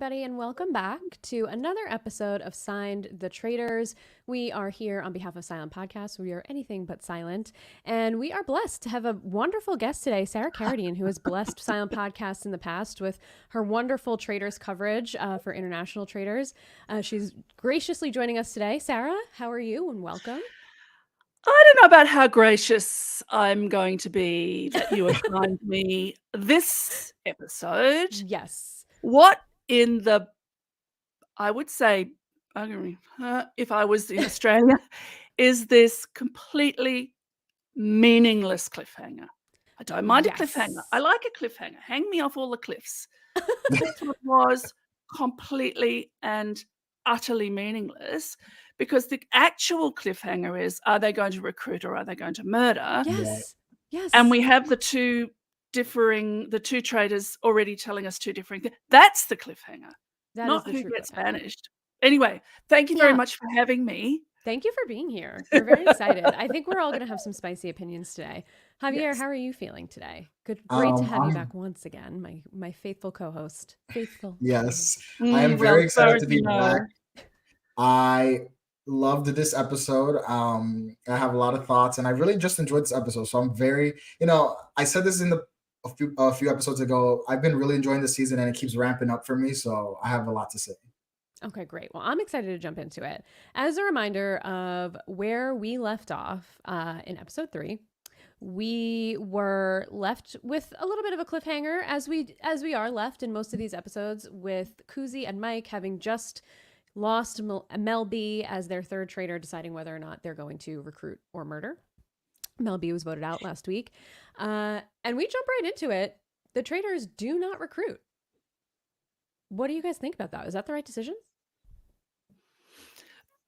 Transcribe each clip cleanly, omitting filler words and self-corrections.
everybody, and welcome back to another episode of Signed the Traitors. We are here on behalf of Silent Podcast. We are anything but silent, and we are blessed to have a wonderful guest today, Sarah Carradine, who has blessed Silent Podcasts in the past with her wonderful Traitors coverage for international traders. She's graciously joining us today. Sarah, how are you? And welcome. I don't know about how gracious I'm going to be that you assigned me this episode. Yes. What in the, I would say, if I was in Australia, is this completely meaningless cliffhanger? I don't mind a cliffhanger. I like a cliffhanger. Hang me off all the cliffs. This one was completely and utterly meaningless because the actual cliffhanger is, are they going to recruit or are they going to murder? Yes. Yes. And we have the two traitors already telling us two differing things. That's the cliffhanger, That not is the who true gets cliffhanger. banished. Anyway, thank you very much for having me. Thank you for being here. We're very excited. I think we're all going to have some spicy opinions today. Javier, Yes. How are you feeling today? Great to have you back once again, my faithful co-host. Yes, I am very excited to be back. I loved this episode. I have a lot of thoughts, and I really just enjoyed this episode. So I'm very, I said this in a few episodes ago. I've been really enjoying the season, and it keeps ramping up for me. So I have a lot to say. Okay, great. Well, I'm excited to jump into it. As a reminder of where we left off in episode 3, we were left with a little bit of a cliffhanger, as we are left in most of these episodes, with Kuzi and Mike having just lost Mel B as their third traitor, deciding whether or not they're going to recruit or murder. Mel B was voted out last week. And we jump right into it. The traitors do not recruit. What do you guys think about that? Is that the right decision?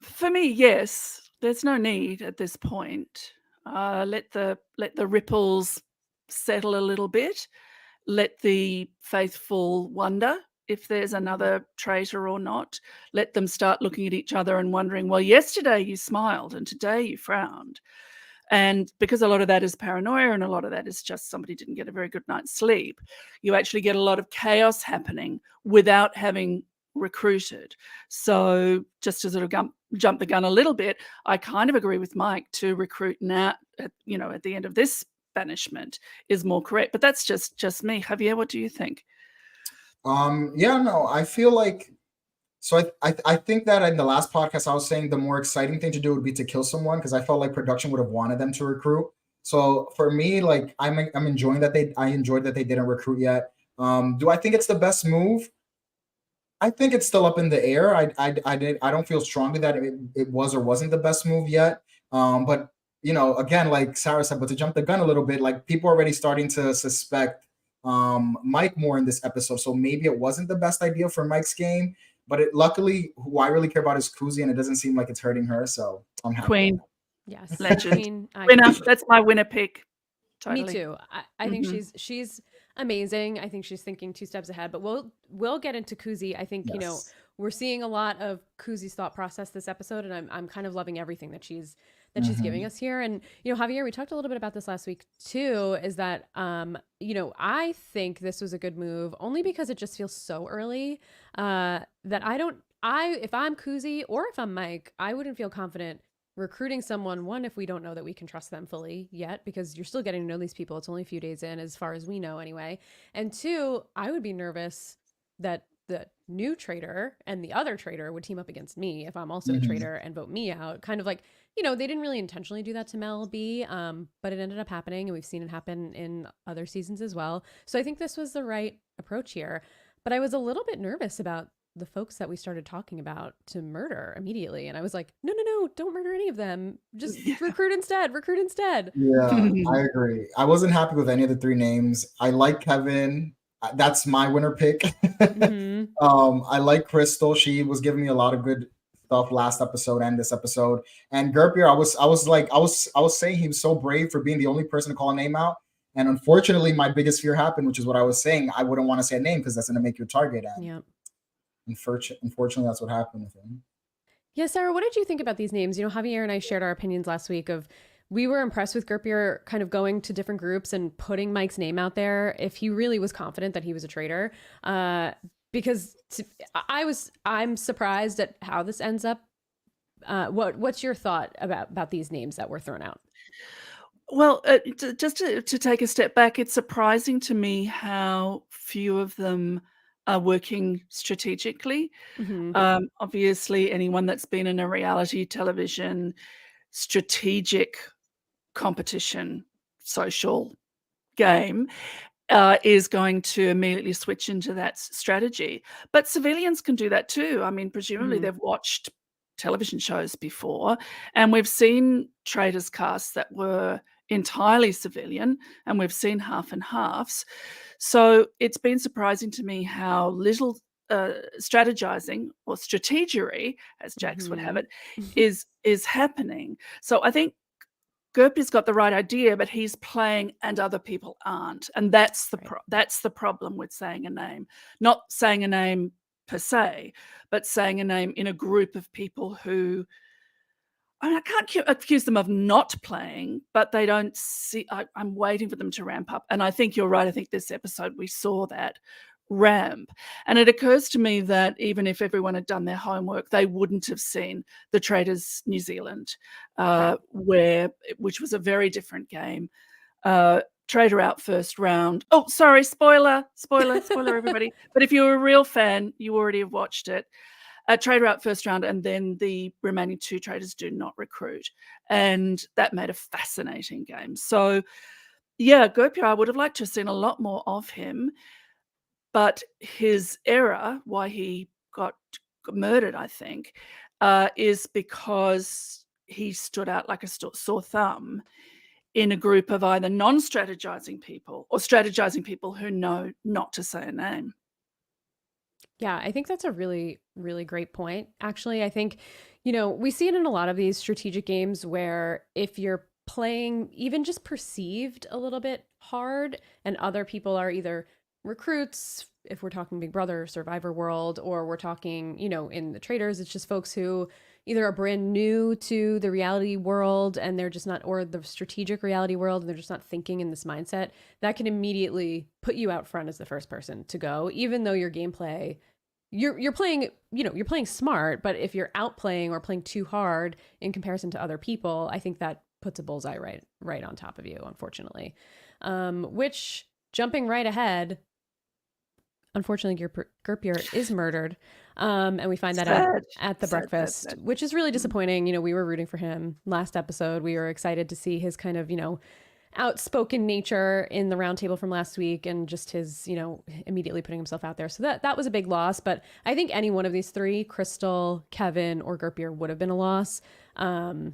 For me, yes. There's no need at this point. Let the ripples settle a little bit. Let the faithful wonder if there's another traitor or not. Let them start looking at each other and wondering, well, yesterday you smiled and today you frowned. And because a lot of that is paranoia and a lot of that is just somebody didn't get a very good night's sleep, you actually get a lot of chaos happening without having recruited. So just to sort of jump the gun a little bit, I kind of agree with Mike to recruit now, at the end of this banishment is more correct. But that's just me. Javier, what do you think? I feel like, so I think that in the last podcast I was saying the more exciting thing to do would be to kill someone, because I felt like production would have wanted them to recruit. So for me, like I'm enjoying that I enjoyed that they didn't recruit yet. Do I think it's the best move? I think it's still up in the air. I don't feel strongly that it was or wasn't the best move yet. But again, like Sarah said, but to jump the gun a little bit, like people are already starting to suspect Mike more in this episode. So maybe it wasn't the best idea for Mike's game. But luckily, who I really care about is Kuzi, and it doesn't seem like it's hurting her. So I'm happy. Queen. Yes. Legend. Queen. Winner. That's my winner pick. Totally. Me too. I think she's amazing. I think she's thinking 2 steps ahead, but we'll get into Kuzi. I think, Yes. We're seeing a lot of Kuzi's thought process this episode, and I'm kind of loving everything that she's giving us here. And, Javier, we talked a little bit about this last week too, is that, I think this was a good move only because it just feels so early, that if I'm Kuzi or if I'm Mike, I wouldn't feel confident recruiting someone, one, if we don't know that we can trust them fully yet, because you're still getting to know these people. It's only a few days in, as far as we know anyway. And 2, I would be nervous that the new traitor and the other traitor would team up against me if I'm also a traitor and vote me out. Kind of like, they didn't really intentionally do that to Mel B, but it ended up happening, and we've seen it happen in other seasons as well. So I think this was the right approach here. But I was a little bit nervous about the folks that we started talking about to murder immediately. And I was like, no, don't murder any of them. Just recruit instead. Yeah, I agree. I wasn't happy with any of the 3 names. I like Kevin. That's my winner pick. I like Crystal. She was giving me a lot of good stuff last episode and this episode. And Gerpier, I was saying he was so brave for being the only person to call a name out. And unfortunately, my biggest fear happened, which is what I was saying. I wouldn't want to say a name because that's going to make you a target. And unfortunately, that's what happened with him. Yeah, Sarah, what did you think about these names? Javier and I shared our opinions last week of, we were impressed with Gerpier kind of going to different groups and putting Mike's name out there if he really was confident that he was a traitor. because I'm surprised at how this ends up. What's your thought about these names that were thrown out? Well, just to take a step back, it's surprising to me how few of them are working strategically. Obviously, anyone that's been in a reality television strategic competition social game is going to immediately switch into that strategy. But civilians can do that too. I mean, presumably they've watched television shows before, and we've seen Traitors casts that were entirely civilian, and we've seen half and halves. So it's been surprising to me how little strategizing or strategery, as Jax would have it, is happening. So I think Gerpy's got the right idea, but he's playing and other people aren't, and that's the problem with saying a name. Not saying a name per se, but saying a name in a group of people who, I mean, I can't accuse them of not playing, but they don't see. I'm waiting for them to ramp up, and I think you're right. I think this episode we saw that ramp, and it occurs to me that even if everyone had done their homework, they wouldn't have seen the Traitors New Zealand, which was a very different game. Traitor out first round. Oh, sorry, spoiler, everybody. But if you're a real fan, you already have watched it. Traitor out first round, and then the remaining two traitors do not recruit, and that made a fascinating game. So, yeah, Gerpy, I would have liked to have seen a lot more of him. But his error, why he got murdered, I think, is because he stood out like a sore thumb in a group of either non-strategizing people or strategizing people who know not to say a name. Yeah, I think that's a really, really great point. Actually, I think, we see it in a lot of these strategic games where if you're playing even just perceived a little bit hard and other people are either recruits, if we're talking Big Brother, Survivor World, or we're talking, in the Traitors, it's just folks who either are brand new to the reality world and they're just not, or the strategic reality world, and they're just not thinking in this mindset, that can immediately put you out front as the first person to go, even though your gameplay, you're playing, you're playing smart, but if you're outplaying or playing too hard in comparison to other people, I think that puts a bullseye right on top of you, unfortunately. Which, jumping right ahead, unfortunately, Gerpier is murdered. And we find that out at the breakfast, which is really disappointing. We were rooting for him last episode. We were excited to see his kind of, outspoken nature in the roundtable from last week, and just his, immediately putting himself out there. So that was a big loss. But I think any one of these three, Crystal, Kevin, or Gerpier, would have been a loss. But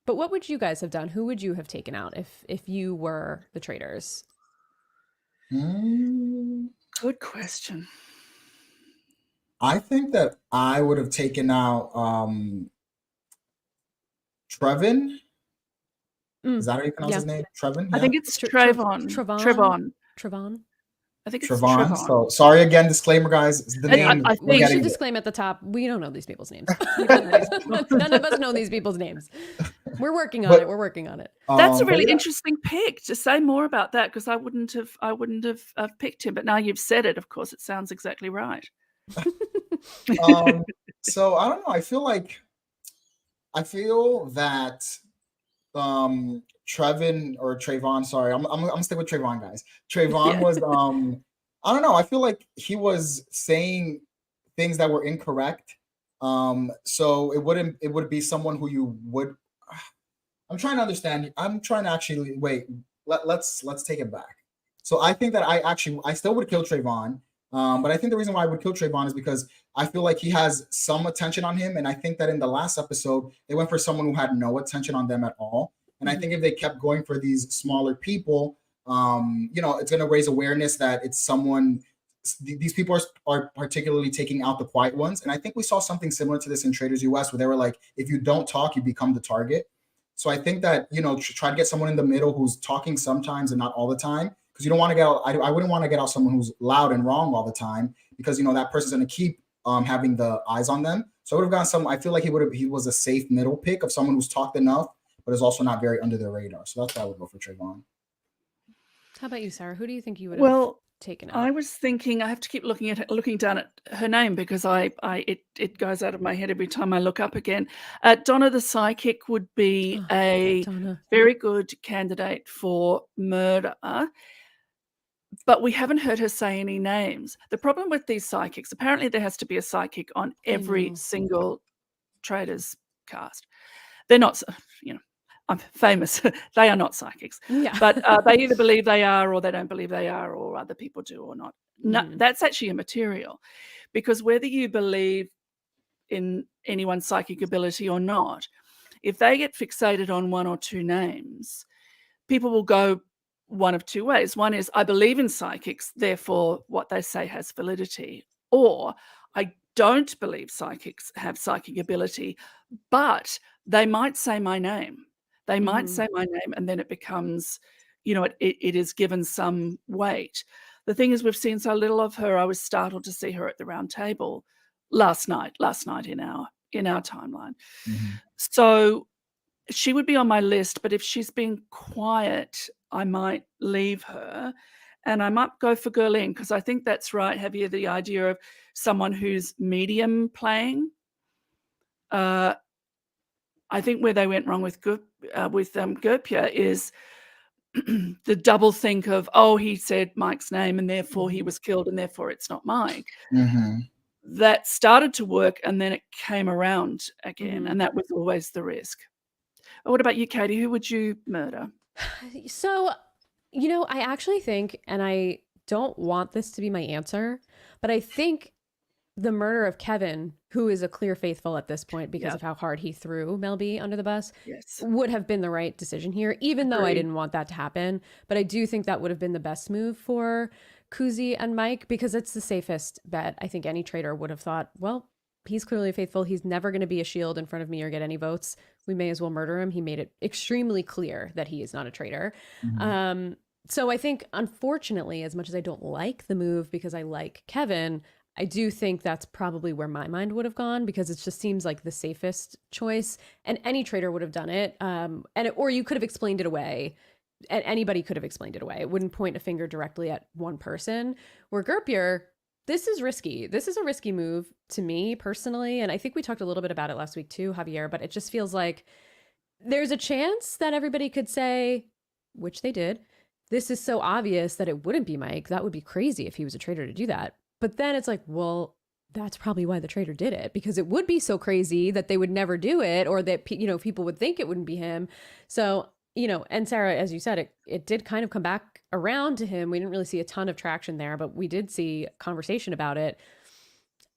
what would you guys have done? Who would you have taken out if you were the Traitors? Good question. I think that I would have taken out Trevin. Is that how you pronounce his name? Trevin? Yeah. I think it's Trevon. Trevon. I think it's Trevon. So sorry again, disclmer, guys. It's the name. We should disclaim at the top. We don't know these people's names. None of us know these people's names. We're working on it. That's a really interesting pick. To say more about that, because I wouldn't have picked him. But now you've said it, of course, it sounds exactly right. So I don't know. I feel that Trevin or Trayvon, sorry, I'm gonna stick with Trayvon, guys. Trayvon was I don't know, I feel like he was saying things that were incorrect. So it would be someone who you would, I'm trying to understand. I'm trying to actually wait. Let's take it back. So I think that I still would kill Trayvon. But I think the reason why I would kill Trayvon is because I feel like he has some attention on him. And I think that in the last episode, they went for someone who had no attention on them at all. And I think if they kept going for these smaller people, it's going to raise awareness that it's someone, these people are particularly taking out the quiet ones. And I think we saw something similar to this in Traitors US, where they were like, if you don't talk, you become the target. So I think that, try to get someone in the middle who's talking sometimes and not all the time. Because you don't want to get out, I wouldn't want to get out someone who's loud and wrong all the time, because that person's going to keep having the eyes on them. So I would have gotten some. I feel like he was a safe middle pick of someone who's talked enough, but is also not very under the radar. So that's why I would go for Trayvon. How about you, Sarah? Who do you think you would have? Well, taken I out? was thinking I have to keep looking down at her name because it goes out of my head every time I look up again. Donna the Psychic would be Oh, a Donna. very good candidate for murder, but we haven't heard her say any names. The problem with these psychics, apparently there has to be a psychic on I every know. single Traitors cast. They're not, I'm famous. They are not psychics, Yeah. but they either believe they are or they don't believe they are, or other people do or not. No, Mhm. that's actually immaterial, because whether you believe in anyone's psychic ability or not, if they get fixated on one or two names, people will go one of two ways. One is, I believe in psychics, therefore what they say has validity. Or, I don't believe psychics have psychic ability, but they might say my name. They might Mhm. say my name, and then it becomes, it is given some weight. The thing is, we've seen so little of her. I was startled to see her at the round table last night in our timeline. Mhm. So she would be on my list, but if she's been quiet, I might leave her, and I might go for Gerlin, because I think that's right, Javier, the idea of someone who's medium playing. I think where they went wrong with Gerpia is the double think of, oh, he said Mike's name and therefore he Mhm. was killed and therefore it's not Mike. Mhm. That started to work and then it came around again, Mhm. and that was always the risk. What about you, Katie? Who would you murder? So, I actually think, and I don't want this to be my answer, but I think the murder of Kevin, who is a clear faithful at this point because Yeah. of how hard he threw Mel B under the bus, Yes. would have been the right decision here, even though I Agreed. didn't want that to happen. But I do think that would have been the best move for Kuzi and Mike, because it's the safest bet. I think any traitor would have thought, well, he's clearly faithful. He's never going to be a shield in front of me or get any votes. We may as well murder him. He made it extremely clear that he is not a traitor. Mhm. So I think, unfortunately, as much as I don't like the move because I like Kevin, I do think that's probably where my mind would have gone, because it just seems like the safest choice, and any trader would have done it. Or you could have explained it away. And anybody could have explained it away. It wouldn't point a finger directly at one person. Where Gerpier, this is risky. This is a risky move to me personally, and I think we talked a little bit about it last week too, Javier. But it just feels like there's a chance that everybody could say, which they did, this is so obvious that it wouldn't be Mike. That would be crazy if he was a traitor to do that. But then it's like, well, that's probably why the traitor did it, because it would be so crazy that they would never do it, or that people would think it wouldn't be him. So, and Sarah, as you said, it did kind of come back around to him. We didn't really see a ton of traction there, but we did see conversation about it.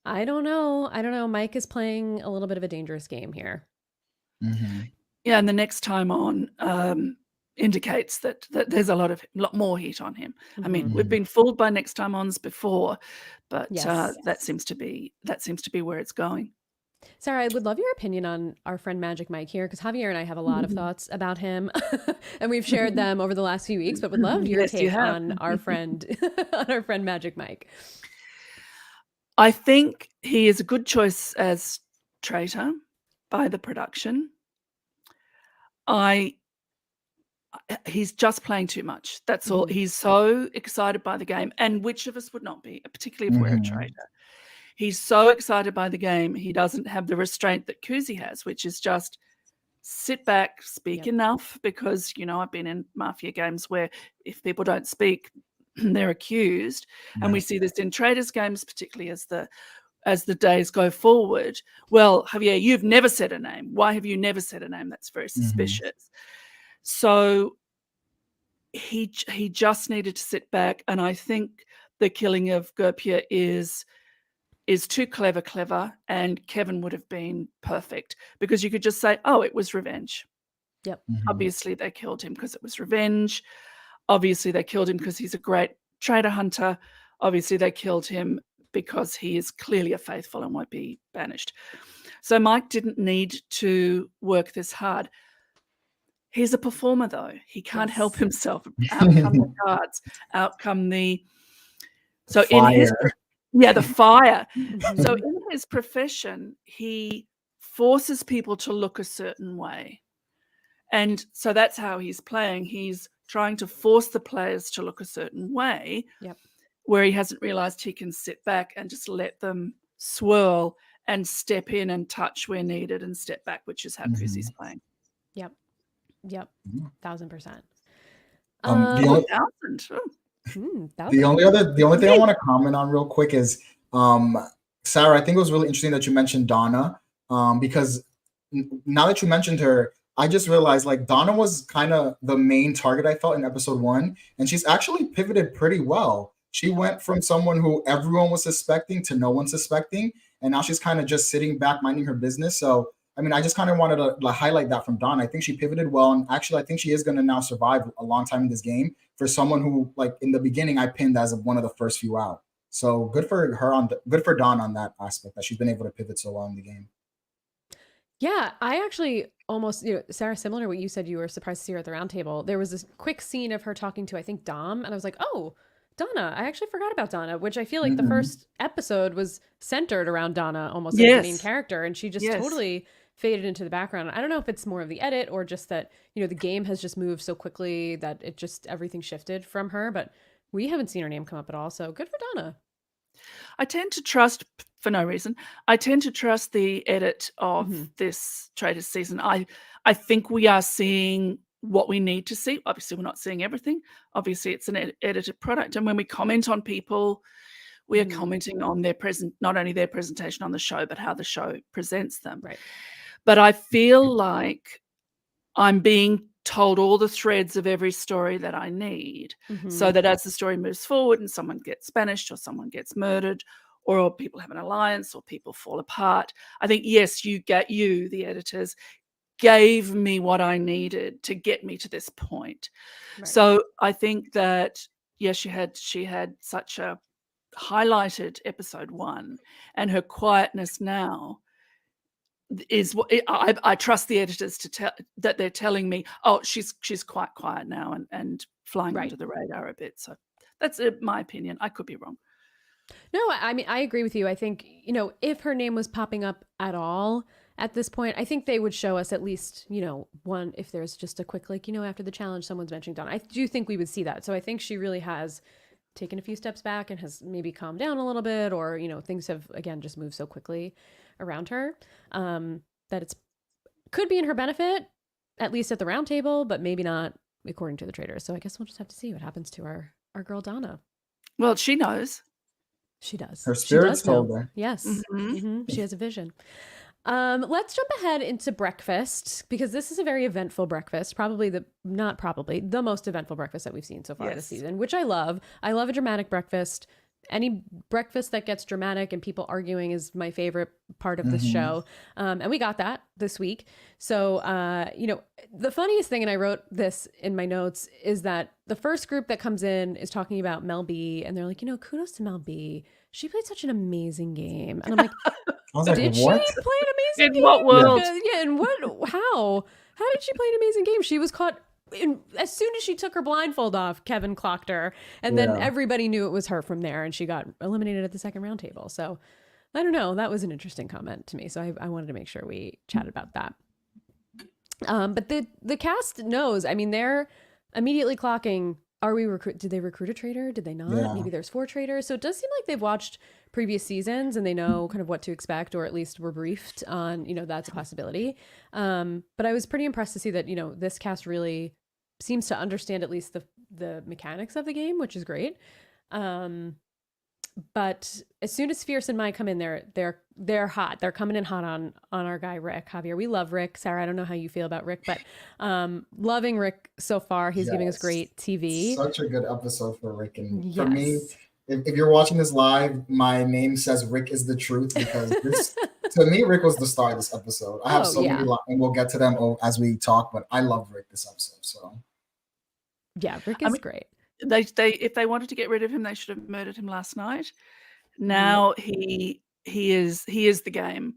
I don't know. Mike is playing a little bit of a dangerous game here. Mhm. Yeah, and the next time on indicates that there's a lot more heat on him. I mean, we've Mhm. been fooled by next time ons before, but Yes. that seems to be where it's going. Sarah, I would love your opinion on our friend Magic Mike here, because Javier and I have a lot of thoughts about him, and we've shared them over the last few weeks. But would love your Yes, you take have. on our friend, Magic Mike. I think he is a good choice as traitor by the production. He's just playing too much. That's all. Mhm. He's so excited by the game, and which of us would not be, particularly if we're a Mhm. traitor? He's so excited by the game, he doesn't have the restraint that Kuzi has, which is just sit back, speak Yep. enough, because, I've been in mafia games where if people don't speak, they're accused. And we Right. see this in traders games, particularly as the days go forward. Well, Javier, you've never said a name. Why have you never said a name? That's very Mhm. suspicious. So he just needed to sit back, and I think the killing of Gerpia is too clever, and Kevin would have been perfect, because you could just say, oh, it was revenge. Yep. Mhm. Obviously they killed him because it was revenge. Obviously they killed him because he's a great traitor hunter. Obviously they killed him because he is clearly a faithful and won't be banished. So Mike didn't need to work this hard. He's a performer, though. He can't help Yes. himself. Out come the cards, out come the so in his Fire. the fire. So Mhm. in his profession, he forces people to look a certain way. And so that's how he's playing. He's trying to force the players to look a certain way. Yep. where he hasn't realized he can sit back and just let them swirl and step in and touch where needed and step back, which is how Kuzi's playing. Yep. 1,000%. The only, 1,000. the only thing I want to comment on real quick is Sarah, I think it was really interesting that you mentioned Donna, because now that you mentioned her, I just realized like Donna was kind of the main target I felt in episode 1, and she's actually pivoted pretty well. She went from someone who everyone was suspecting to no one suspecting, and now she's kind of just sitting back minding her business. So I mean, I just kind of wanted to highlight that from Donna. I think she pivoted well, and actually I think she is going to now survive a long time in this game for someone who, like, in the beginning I pinned as one of the first few out. So good for her good for Dawn on that aspect, that she's been able to pivot so well in the game. Yeah, I actually almost, Sarah, similar to what you said, you were surprised to see her at the round table. There was this quick scene of her talking to, I think, Dom, and I was like, oh, Donna. I actually forgot about Donna, which I feel like the first episode was centered around Donna almost as the main character, and she just totally faded into the background. I don't know if it's more of the edit or just that, the game has just moved so quickly that it just, everything shifted from her, but we haven't seen her name come up at all, so good for Donna. I tend to trust, for no reason, I tend to trust the edit of this Traitors season. I think we are seeing what we need to see. Obviously, we're not seeing everything. Obviously, it's an edited product. And when we comment on people, we are commenting on their not only their presentation on the show, but how the show presents them. Right. But I feel like I'm being told all the threads of every story that I need, so that as the story moves forward and someone gets banished or someone gets murdered or people have an alliance or people fall apart, I think, yes, the editors, gave me what I needed to get me to this point. Right. So I think that, yes, she had such a highlighted episode 1, and her quietness now is what I trust the editors to tell, that they're telling me, oh, she's quite quiet now and flying under the radar a bit. So that's my opinion. I could be wrong. No, I mean, I agree with you. I think, if her name was popping up at all at this point, I think they would show us at least, one, if there's just a quick, like, after the challenge, someone's mentioning Dawn. I do think we would see that. So I think she really has taken a few steps back and has maybe calmed down a little bit, or, things have, again, just moved so quickly around her, that it's could be in her benefit, at least at the round table, but maybe not according to the Traitors. So I guess we'll just have to see what happens to our girl Donna. Well, she knows. She does. Her spirit's told her. Yes. She has a vision. Let's jump ahead into breakfast, because this is a very eventful breakfast. The most eventful breakfast that we've seen so far this season, which I love. I love a dramatic breakfast. Any breakfast that gets dramatic and people arguing is my favorite part of this show. And we got that this week. So, the funniest thing, and I wrote this in my notes, is that the first group that comes in is talking about Mel B, and they're like, kudos to Mel B. She played such an amazing game. And I'm like, did she play an amazing game? In what world? Yeah, in what? How did she play an amazing game? She was caught as soon as she took her blindfold off, Kevin clocked her, and then everybody knew it was her from there, and she got eliminated at the second round table. So I don't know. That was an interesting comment to me. So I wanted to make sure we chatted about that. But the cast knows. I mean, they're immediately clocking. Did they recruit a traitor? Did they not? Yeah. Maybe there's 4 traitors. So it does seem like they've watched previous seasons and they know kind of what to expect, or at least were briefed on, that's a possibility. But I was pretty impressed to see that, this cast really seems to understand at least the mechanics of the game, which is great. But as soon as Fierce and Mai come in, they're hot. They're coming in hot on our guy Rick. Javier, we love Rick. Sarah, I don't know how you feel about Rick, but loving Rick so far. He's giving us great TV. Such a good episode for Rick, and for me, if you're watching this live, my name says Rick is the truth, because this to me, Rick was the star of this episode. I have so many lines, and we'll get to them as we talk, but I love Rick this episode. So yeah, Rick is great. They if they wanted to get rid of him, they should have murdered him last night. Now he is the game.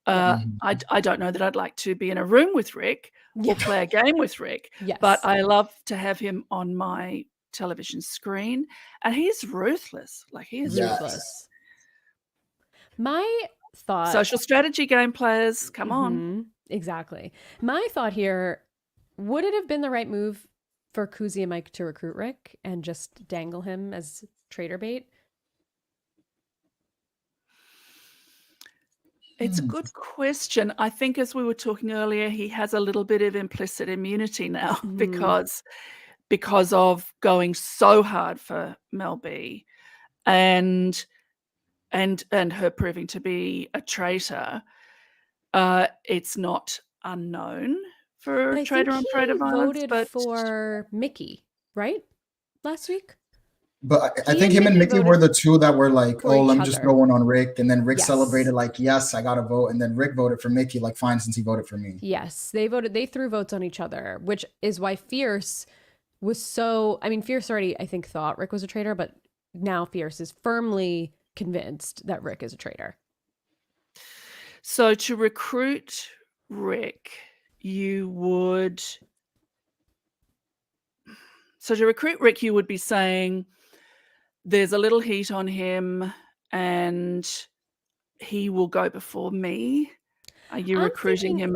I don't know that I'd like to be in a room with Rick or play a game with Rick, but I love to have him on my television screen, and he's ruthless. Like, he is ruthless. My thought, social strategy game players, come on. Exactly. My thought here, would it have been the right move for Kuzi and Mike to recruit Rick and just dangle him as traitor bait? It's a good question. I think, as we were talking earlier, he has a little bit of implicit immunity now because of going so hard for Mel B and her proving to be a traitor. It's not unknown for But I traitor think on he traitor violence, voted but for Mickey, right? Last week? But I He think and him and Mickey Mickey were voted the two that were like, for "Oh, each let me just other. go on Rick," and then Rick Yes. celebrated like, "Yes, I got a vote," and then Rick voted for Mickey, like, "Fine, since he voted for me." Yes, they threw votes on each other, which is why Fierce was so, I mean, Fierce already, I think, thought Rick was a traitor, but now Fierce is firmly convinced that Rick is a traitor. so to recruit Rick, you would be saying there's a little heat on him and he will go before me. Are you I'm recruiting thinking- him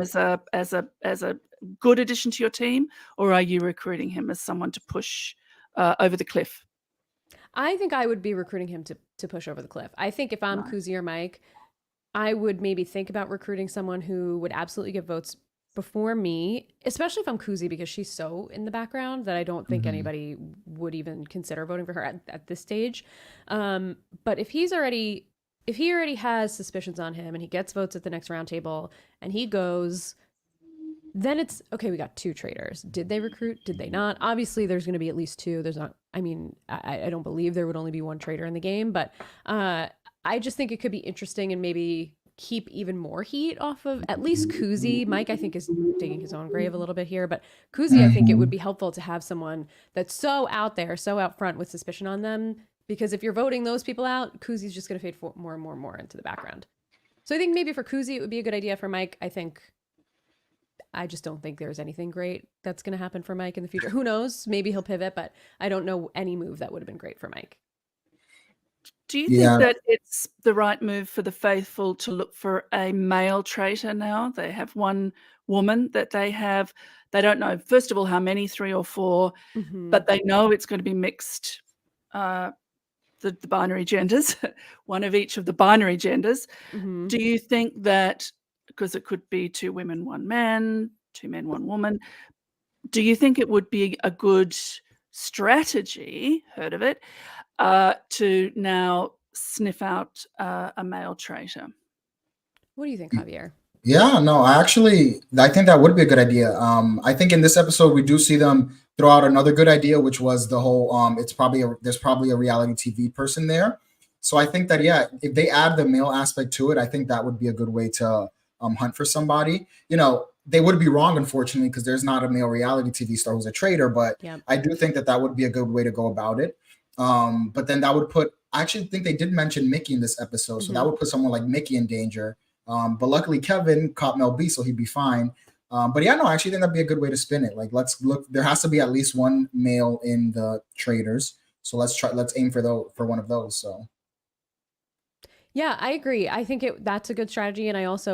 as a good addition to your team, or are you recruiting him as someone to push over the cliff? I think I would be recruiting him to push over the cliff. I think if I'm Right. Kuzi or Mike, I would maybe think about recruiting someone who would absolutely get votes before me, especially if I'm Kuzi, because she's so in the background that I don't think anybody would even consider voting for her at this stage. But if he already has suspicions on him and he gets votes at the next roundtable and he goes, then it's okay. We got two traitors. Did they recruit? Did they not? Obviously, there's going to be at least two. There's not. I mean, I don't believe there would only be one traitor in the game, but I just think it could be interesting and maybe keep even more heat off of at least Kuzi. Mike, I think, is digging his own grave a little bit here, but Kuzi, I think it would be helpful to have someone that's so out there, so out front with suspicion on them, because if you're voting those people out, Kuzi's just going to fade more and more and more into the background. So I think maybe for Kuzi, it would be a good idea. For Mike, I just don't think there's anything great that's going to happen for Mike in the future. Who knows? Maybe he'll pivot, but I don't know any move that would have been great for Mike. Do you think that it's the right move for the faithful to look for a male traitor now? They have one woman that they have. They don't know, first of all, how many, 3 or 4, but they know it's going to be mixed, the binary genders, one of each of the binary genders. Do you think that, because it could be 2 women, 1 man, 2 men, 1 woman, do you think it would be a good strategy, heard of it, to now sniff out a male traitor? What do you think, Javier? Yeah, no, I think that would be a good idea. I think in this episode we do see them throw out another good idea, which was the whole there's probably a reality TV person there. So I think that if they add the male aspect to it, I think that would be a good way to hunt for somebody. You know, they would be wrong, unfortunately, because there's not a male reality TV star who's a traitor, but I do think that would be a good way to go about it. But then that would I actually think they did mention Mickey in this episode, so that would put someone like Mickey in danger. But luckily Kevin caught Mel B, so he'd be fine. But yeah, no, I actually think that'd be a good way to spin it. Like, let's look. There has to be at least one male in the traitors, so let's aim for one of those. So. Yeah, I agree. I think that's a good strategy. And I was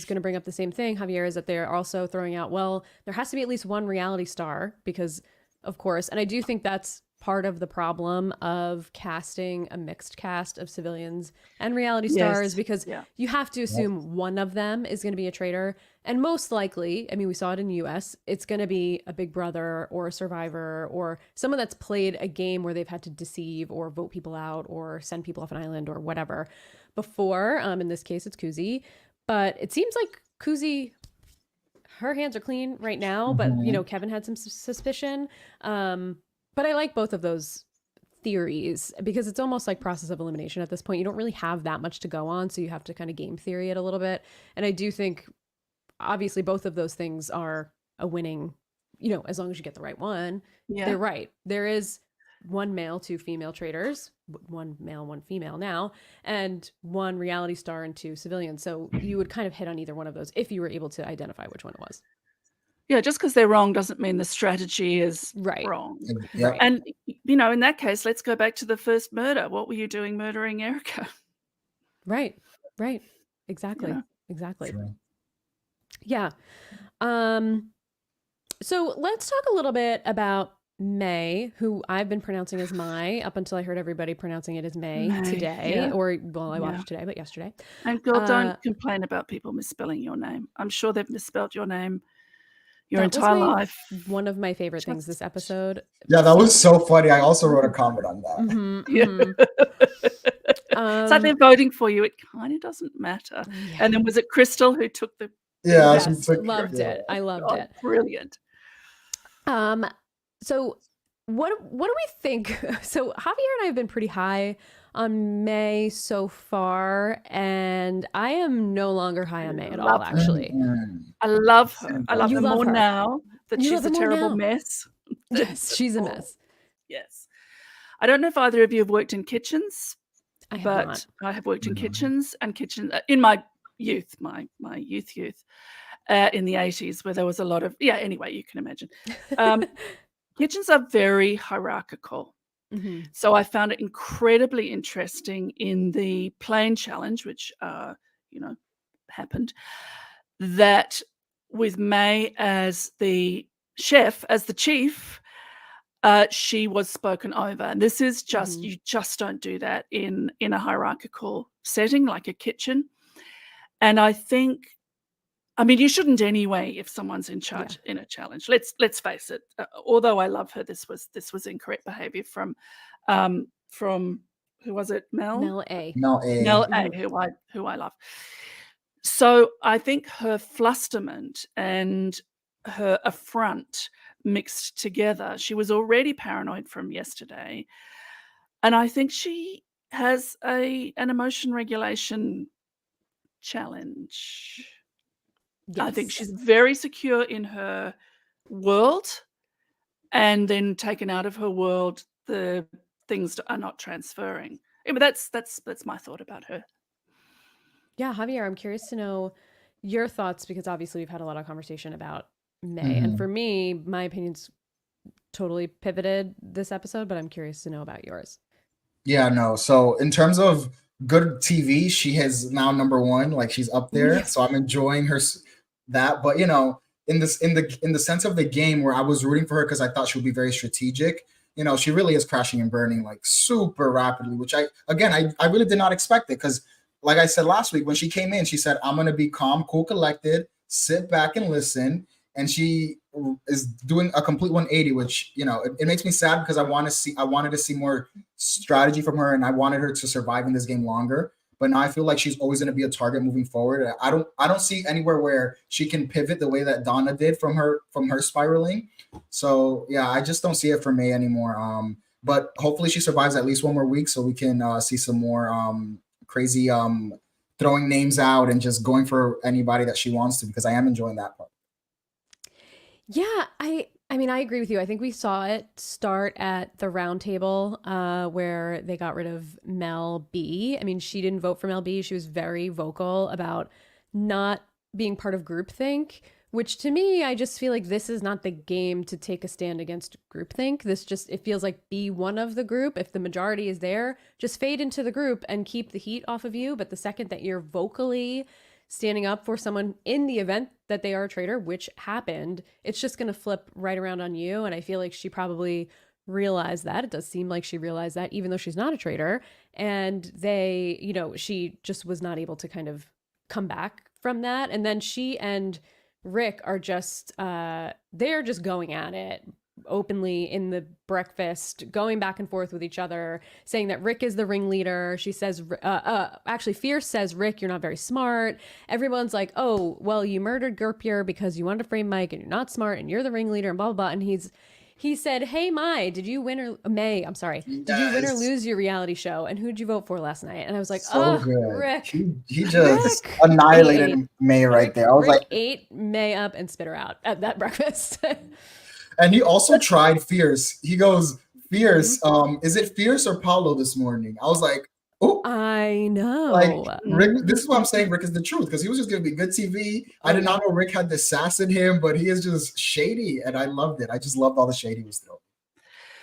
going to bring up the same thing, Javier, is that they're also throwing out, well, there has to be at least one reality star because, of course, and I do think that's part of the problem of casting a mixed cast of civilians and reality stars, because you have to assume one of them is going to be a traitor. And most likely, I mean, we saw it in the US, it's going to be a Big Brother or a Survivor or someone that's played a game where they've had to deceive or vote people out or send people off an island or whatever before. In this case, it's Kuzi. But it seems like Kuzi, her hands are clean right now, but, you know, Kevin had some suspicion. But I like both of those theories because it's almost like process of elimination at this point. You don't really have that much to go on, so you have to kind of game theory it a little bit. And I do think, obviously, both of those things are a winning, you know, as long as you get the right one. Yeah. They're right. There is 1 male, 2 female traitors, 1 male, 1 female now, and 1 reality star and 2 civilians. So you would kind of hit on either one of those if you were able to identify which one it was. Yeah, just because they're wrong doesn't mean the strategy is wrong. Right. And, you know, in that case, let's go back to the first murder. What were you doing murdering Erica? Right. Exactly. Yeah. Exactly. True. Yeah. So let's talk a little bit about May, who I've been pronouncing as Mai up until I heard everybody pronouncing it as May May, today, yeah. or well, I Yeah. watched today, but yesterday. And girl, don't complain about people misspelling your name. I'm sure they've misspelled your name your That was entire life. one of my favorite things this episode. Yeah, that was so funny. I also wrote a comment on that. Mhm, Yeah. mhm. It's like they're voting for you. It kind of doesn't matter. Yeah. And then was it Crystal who took the Yeah, Yes, she took loved it. I loved it. Brilliant. So what do we think? So Javier and I have been pretty high on May so far, and I am no longer high on May at all, Love her. actually. I love her. I love You her love more her. now that You she's love a her more terrible now. mess. Yes, she's a mess. Yes. I don't know if either of you have worked in kitchens, I have but not. I have worked in kitchens in my youth, my youth, in the 80s, where there was a lot of, anyway, you can imagine. Kitchens are very hierarchical. Mhm. So I found it incredibly interesting in the plane challenge, which, happened, that with May as the chef, as the chief, she was spoken over. And this is just, you just don't do that in a hierarchical setting like a kitchen. And I think, you shouldn't anyway if someone's in charge in a challenge. Let's face it. Although I love her, this was incorrect behavior from who was it? Mel A. Mel A. Mel A, who I love. So I think her flusterment and her affront mixed together. She was already paranoid from yesterday, and I think she has an emotion regulation challenge. I think she's very secure in her world, and then taken out of her world, the things are not transferring. But that's my thought about her. Yeah, Javier, I'm curious to know your thoughts, because obviously we've had a lot of conversation about May. And for me, my opinion's totally pivoted this episode, but I'm curious to know about yours. Yeah, no. So in terms of good TV, she is now number one. Like, she's up there. So I'm enjoying that. But in the sense of the game, where I was rooting for her because I thought she would be very strategic, she really is crashing and burning like super rapidly, which I really did not expect it, because like I said last week, when she came in, she said, I'm going to be calm, cool, collected, sit back and listen. And she is doing a complete 180, which, it makes me sad, because I wanted to see more strategy from her, and I wanted her to survive in this game longer. But now I feel like she's always going to be a target moving forward. I don't see anywhere where she can pivot the way that Donna did from her spiraling. So yeah, I just don't see it for May anymore. But hopefully she survives at least one more week, so we can see some more crazy throwing names out and just going for anybody that she wants to, because I am enjoying that part. Yeah, I agree with you. I think we saw it start at the round table where they got rid of Mel B. She didn't vote for Mel B. She was very vocal about not being part of groupthink, which to me, I just feel like this is not the game to take a stand against groupthink. It feels like be one of the group. If the majority is there, just fade into the group and keep the heat off of you. But the second that you're vocally standing up for someone in the event that they are a traitor, which happened, it's just going to flip right around on you. And I feel like she probably realized that. It does seem like she realized that, even though she's not a traitor. And she just was not able to kind of come back from that. And then she and Rick are just, they're just going at it openly in the breakfast, going back and forth with each other, saying that Rick is the ringleader. She says, actually, Fierce says, Rick, you're not very smart. Everyone's like, oh, well, you murdered Gerpier because you wanted to frame Mike, and you're not smart, and you're the ringleader, and blah, blah, blah. And he said, hey, May, did you win or lose your reality show? And who'd you vote for last night? And I was like, good. Rick. He just annihilated May right there. I was Rick ate May up and spit her out at that breakfast. And he also tried Fierce. He goes, Fierce, is it Fierce or Paulo this morning? I was like, oh. I know. Like, Rick, this is what I'm saying, Rick is the truth, because he was just going to be good TV. I did not know Rick had this sass in him, but he is just shady, and I loved it. I just loved all the shade he was throwing.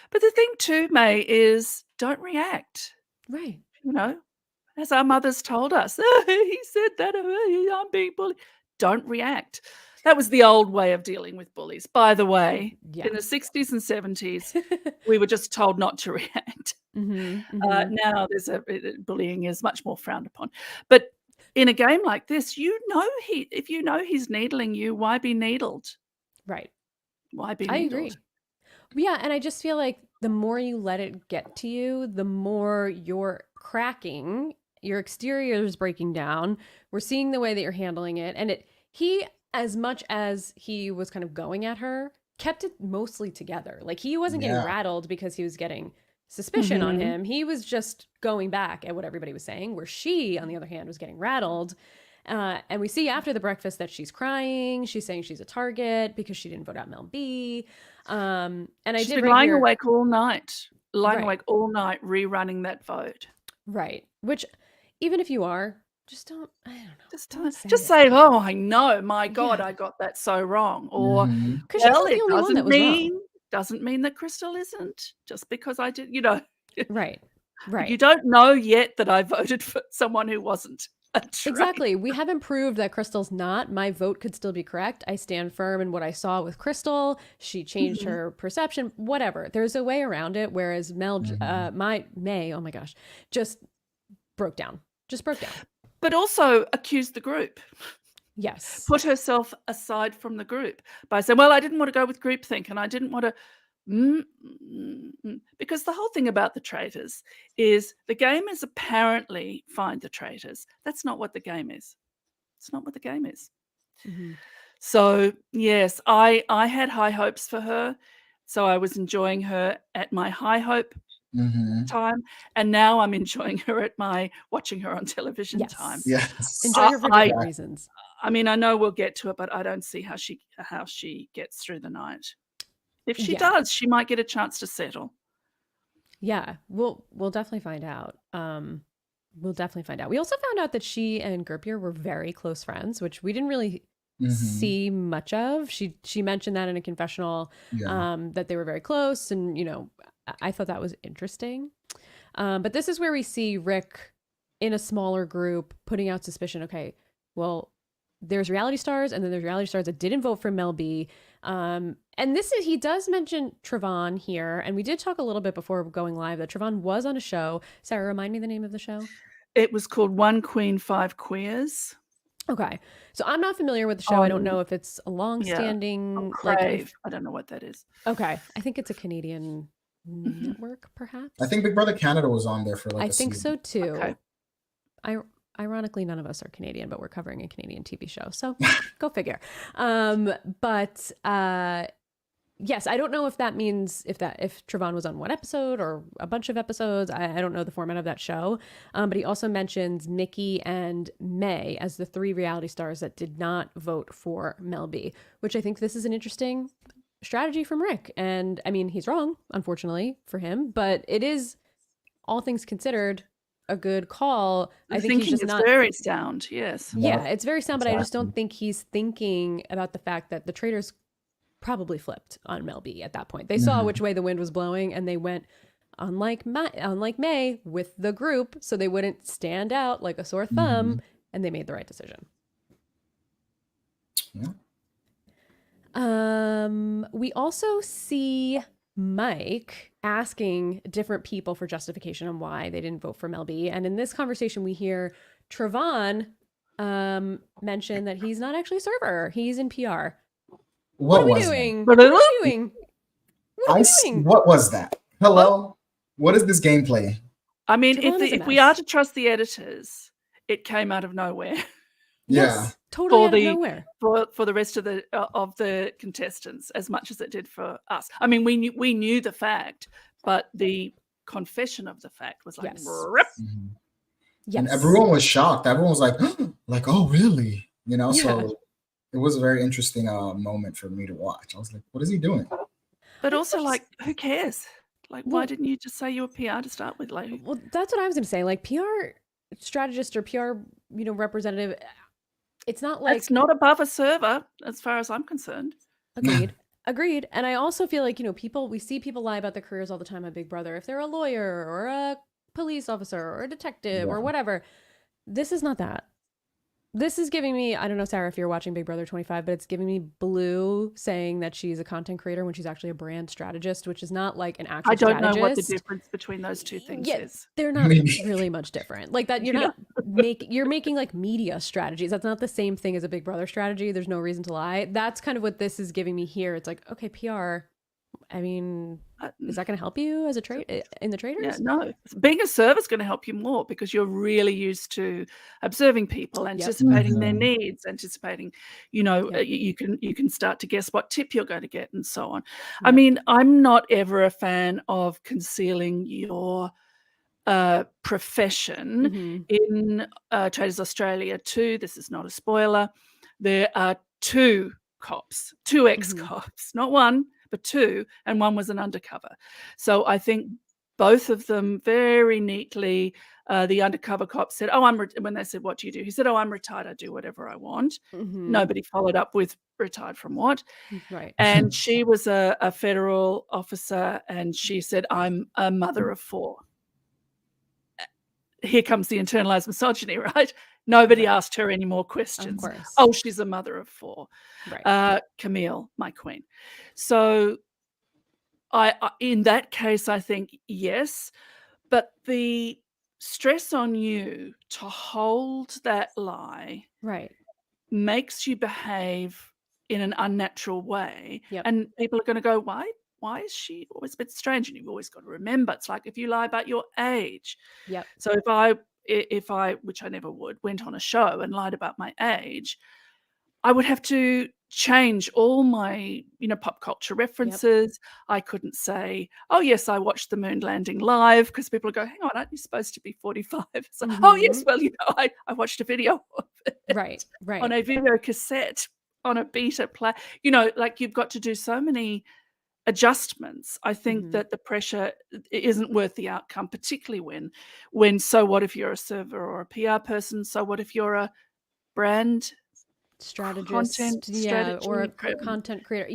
But the thing too, May, is don't react. Right. As our mothers told us, he said that, I'm being bullied. Don't react. That was the old way of dealing with bullies. By the way, Yeah. in the 60s and 70s, we were just told not to react. Now bullying is much more frowned upon. But in a game like this, if you know he's needling you, why be needled? Right. Why be I needled? agree. Yeah, and I just feel like the more you let it get to you, the more you're cracking, your exterior is breaking down. We're seeing the way that you're handling it. And he, as much as he was kind of going at her, kept it mostly together. Like he wasn't getting rattled because he was getting suspicion on him. He was just going back at what everybody was saying, where she, on the other hand, was getting rattled. And we see after the breakfast that she's crying. She's saying she's a target because she didn't vote out Mel B. And She's been lying awake all night, rerunning that vote. Right. Which, even if you are, just don't, I don't know. Just say, oh, I know, my God, I got that so wrong. Or, because she's not the only one that was wrong. Doesn't mean that Crystal isn't, just because I did, Right. Right. You don't know yet that I voted for someone who wasn't. Exactly. We haven't proved that Crystal's not. My vote could still be correct. I stand firm in what I saw with Crystal. She changed her perception, whatever. There's a way around it. Whereas May, oh my gosh, just broke down. But also accused the group. Yes. Put herself aside from the group by saying, well, I didn't want to go with groupthink and I didn't want to. Because the whole thing about the traitors is the game is apparently find the traitors. That's not what the game is. It's not what the game is. So yes, I had high hopes for her. So I was enjoying her at my high hope time, and now I'm enjoying her at my watching her on television time. Yes, enjoy her for different reasons. I mean, I know we'll get to it, but I don't see how she gets through the night. If she does, she might get a chance to settle. Yeah, we'll definitely find out. We'll definitely find out. We also found out that she and Gerpier were very close friends, which we didn't really see much of. She mentioned that in a confessional, that they were very close, and I thought that was interesting. But this is where we see Rick in a smaller group putting out suspicion. Okay, well, there's reality stars, and then there's reality stars that didn't vote for Mel B. And he does mention Trayvon here, and we did talk a little bit before going live that Trayvon was on a show. Sarah, remind me the name of the show. It was called One Queen, Five Queers. Okay, so I'm not familiar with the show. I don't know if it's a long-standing. I don't know what that is. Okay, I think it's a Canadian network, perhaps. I think Big Brother Canada was on there for I think so too. Okay. Ironically, none of us are Canadian, but we're covering a Canadian TV show, so go figure. But yes, I don't know if that means if Trayvon was on one episode or a bunch of episodes. I don't know the format of that show. But he also mentions Nikki and May as the 3 reality stars that did not vote for Mel B, which I think this is an interesting strategy from Rick. And I mean, he's wrong, unfortunately for him, but it is, all things considered, a good call. I think he's just not very sound. Yes. Yeah, it's very sound, but I just don't think he's thinking about the fact that the traitors probably flipped on Mel B at that point. They saw which way the wind was blowing, and they went, unlike May, with the group, so they wouldn't stand out like a sore thumb, and they made the right decision. Yeah. We also see Mike asking different people for justification on why they didn't vote for Mel B. And in this conversation, we hear Trayvon mention that he's not actually a server. He's in PR. What are we doing? What are we doing? What was that? Hello? What is this gameplay? I mean, if we are to trust the editors, it came out of nowhere. Yes, totally out of nowhere. For the rest of the contestants, as much as it did for us. I mean, we knew the fact, but the confession of the fact was like, rip. Yes. And everyone was shocked. Everyone was like, oh, really? So it was a very interesting moment for me to watch. I was like, what is he doing? But also, who cares? Why didn't you just say you were PR to start with? Well, that's what I was going to say. PR strategist or PR, representative, it's not like... It's not above a server, as far as I'm concerned. Agreed. And I also feel like, we see people lie about their careers all the time on Big Brother. If they're a lawyer or a police officer or a detective or whatever, this is not that. This is giving me, I don't know, Sarah, if you're watching Big Brother 25, but it's giving me Blue saying that she's a content creator when she's actually a brand strategist, which is not like an actual I don't know what the strategist. difference between those two things Yeah, is. they're not really much different. Like that, you're making like media strategies. That's not the same thing as a Big Brother strategy. There's no reason to lie. That's kind of what this is giving me here. It's like, okay, PR. I mean, is that going to help you as a in the Traitors? Yeah, no. Being a server is going to help you more because you're really used to observing people, anticipating their needs, anticipating, you can start to guess what tip you're going to get and so on. I mean, I'm not ever a fan of concealing your profession. In Traitors Australia 2, this is not a spoiler, there are two cops, two ex-cops, not one, but two, and one was an undercover. So I think both of them very neatly, the undercover cop said, when they said, what do you do? He said, I'm retired, I do whatever I want. Nobody followed up with retired from what. Right. And she was a federal officer, and she said, I'm a mother of 4. Here comes the internalized misogyny, right? Nobody asked her any more questions. Of course. Oh, she's a mother of 4. Right. Camille, my queen. So I in that case, I think yes, but the stress on you to hold that lie makes you behave in an unnatural way. And people are going to go, why is she always a bit strange? And you've always got to remember, it's like if you lie about your age. So if I, which I never would, went on a show and lied about my age, I would have to change all my, pop culture references. I couldn't say, oh yes, I watched the moon landing live, because people would go, hang on, aren't you supposed to be 45? So, oh yes, well, I watched a video of it. Right. On a video cassette, on a beta play. Like you've got to do so many adjustments. I think that the pressure isn't worth the outcome, particularly when so what if you're a server or a PR person? So what if you're a brand strategist, or a content creator?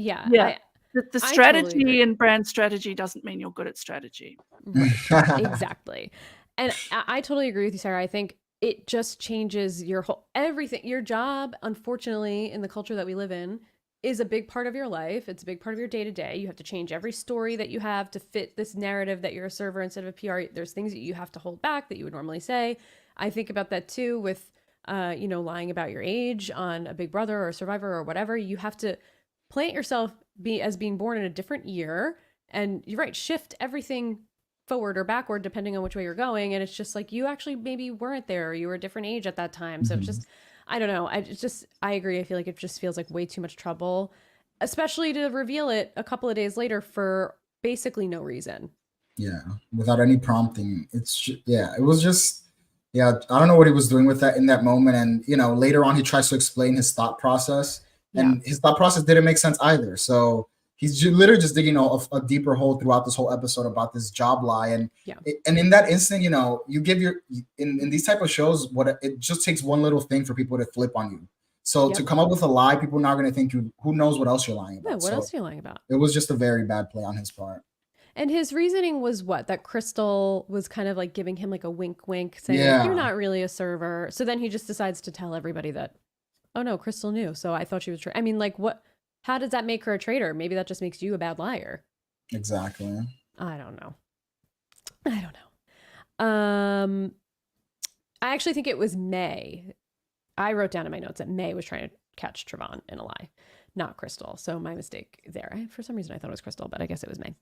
The strategy totally and brand strategy doesn't mean you're good at strategy. Right. Exactly. And I totally agree with you, Sarah. I think it just changes your whole everything. Your job, unfortunately, in the culture that we live in, is a big part of your life. It's a big part of your day-to-day. You have to change every story that you have to fit this narrative that you're a server instead of a PR. There's things that you have to hold back that you would normally say. I think about that too with, lying about your age on a Big Brother or Survivor or whatever. You have to plant yourself as being born in a different year. And you're right, shift everything forward or backward depending on which way you're going. And it's just like, you actually maybe weren't there, or you were a different age at that time. So it's just, I don't know. I agree. I feel like it just feels like way too much trouble, especially to reveal it a couple of days later for basically no reason. Yeah. Without any prompting. It was just, I don't know what he was doing with that in that moment. And, later on he tries to explain his thought process, and his thought process didn't make sense either. So he's literally just digging a deeper hole throughout this whole episode about this job lie. And and in that instant, you give in these type of shows, it just takes one little thing for people to flip on you. So to come up with a lie, people are not going to think who knows what else you're lying about. Yeah, what else are you lying about? It was just a very bad play on his part. And his reasoning was that Crystal was kind of like giving him like a wink, saying you're not really a server. So then he just decides to tell everybody that, oh no, Crystal knew. So I thought she was. I mean, like what? How does that make her a traitor? Maybe that just makes you a bad liar. Exactly. I don't know. I actually think it was May. I wrote down in my notes that May was trying to catch Trevon in a lie, not Crystal. So my mistake there. For some reason I thought it was Crystal, but I guess it was May.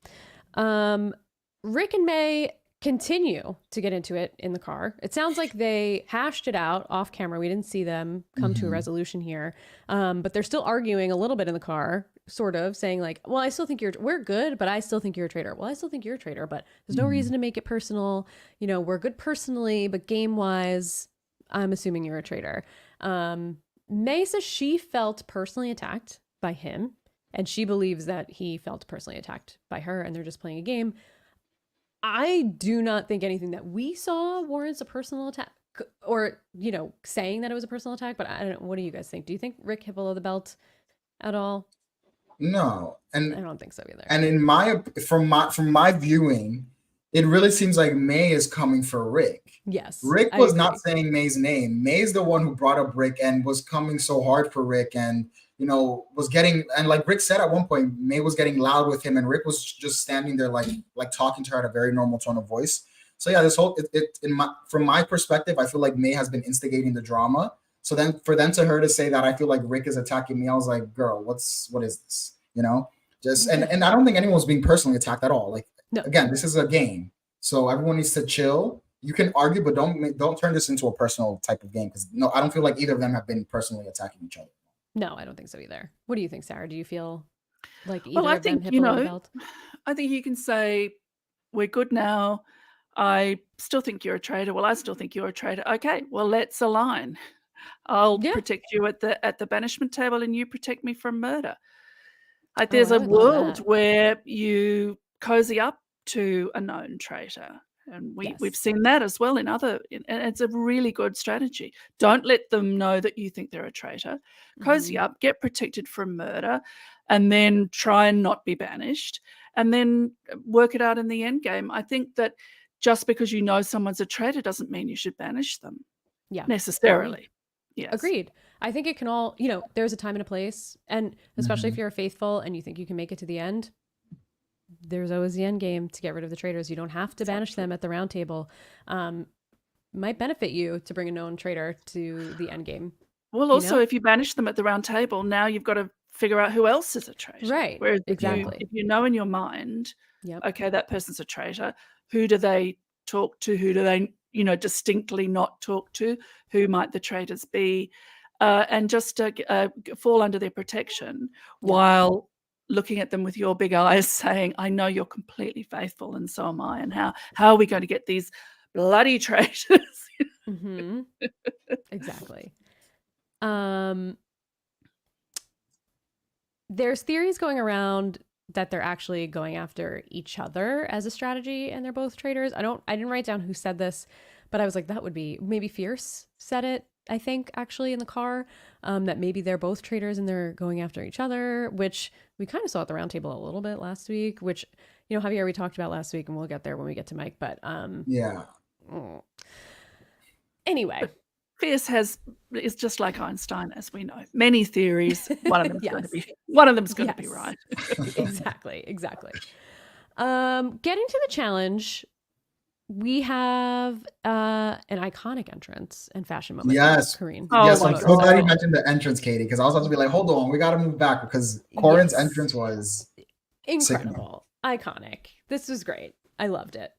Rick and May continue to get into it in the car. It sounds like they hashed it out off camera. We didn't see them come to a resolution here. But they're still arguing a little bit in the car, sort of saying like, well, I still think we're good, but I still think you're a traitor. Well, I still think you're a traitor, but there's no reason to make it personal. We're good personally, but game wise, I'm assuming you're a traitor. May says she felt personally attacked by him, and she believes that he felt personally attacked by her, and they're just playing a game. I do not think anything that we saw warrants a personal attack, or, saying that it was a personal attack, but I don't know. What do you guys think? Do you think Rick hit below the belt at all? No. And I don't think so either. And from my viewing, it really seems like May is coming for Rick. Yes, Rick I was agree. not saying May's name. May's the one who brought up Rick and was coming so hard for Rick, and was getting, and like Rick said at one point, May was getting loud with him, and Rick was just standing there like talking to her at a very normal tone of voice. So yeah, this whole from my perspective, I feel like May has been instigating the drama. So then for her to say that I feel like Rick is attacking me, I was like, girl, what is this? Just and I don't think anyone's being personally attacked at all. Like, No. again, this is a game, so everyone needs to chill. You can argue, but don't turn this into a personal type of game, because no, I don't feel like either of them have been personally attacking each other. No, I don't think so either. What do you think, Sarah? Do you feel like either Well, I of them think, hit below the belt? I think you can say, we're good now. I still think you're a traitor. Well, I still think you're a traitor. Okay, well, let's align. I'll Yeah. protect you at the banishment table, and you protect me from murder. Like, Oh, there's I a would love world that. where you cozy up to a known traitor. And we've Yes. seen that as well and it's a really good strategy. Don't let them know that you think they're a traitor. Cozy Mhm. up, get protected from murder, and then try and not be banished, and then work it out in the end game. I think that just because you know someone's a traitor doesn't mean you should banish them Yeah. necessarily. Yes. Agreed. I think it can all, there's a time and a place. And especially if you're faithful and you think you can make it to the end, there's always the end game to get rid of the traitors. You don't have to banish them at the round table. Might benefit you to bring a known traitor to the end game. Well, also, if you banish them at the round table, now you've got to figure out who else is a traitor. Right. Whereas Exactly. if you know in your mind, Yep. okay, that person's a traitor, who do they talk to? Who do they, distinctly not talk to? Who might the traitors be? And just fall under their protection while looking at them with your big eyes saying, I know you're completely faithful and so am I. And how are we going to get these bloody traitors? Mm-hmm. Exactly. There's theories going around that they're actually going after each other as a strategy, and they're both traitors. I didn't write down who said this, but I was like, that would be maybe Fierce said it, I think, actually in the car, that maybe they're both traitors and they're going after each other, which we kind of saw at the round table a little bit last week, which, Javier, we talked about last week, and we'll get there when we get to Mike, but yeah. Anyway. Fierce is just like Einstein, as we know. Many theories. One of them's going to be right. Exactly. Getting to the challenge, we have an iconic entrance and fashion moment. Yes. Corinne. Yes, I'm so glad you mentioned the entrance, Katie, because I was about to be like, hold on, we got to move back, because Corinne's entrance was incredible. Iconic. This was great. I loved it.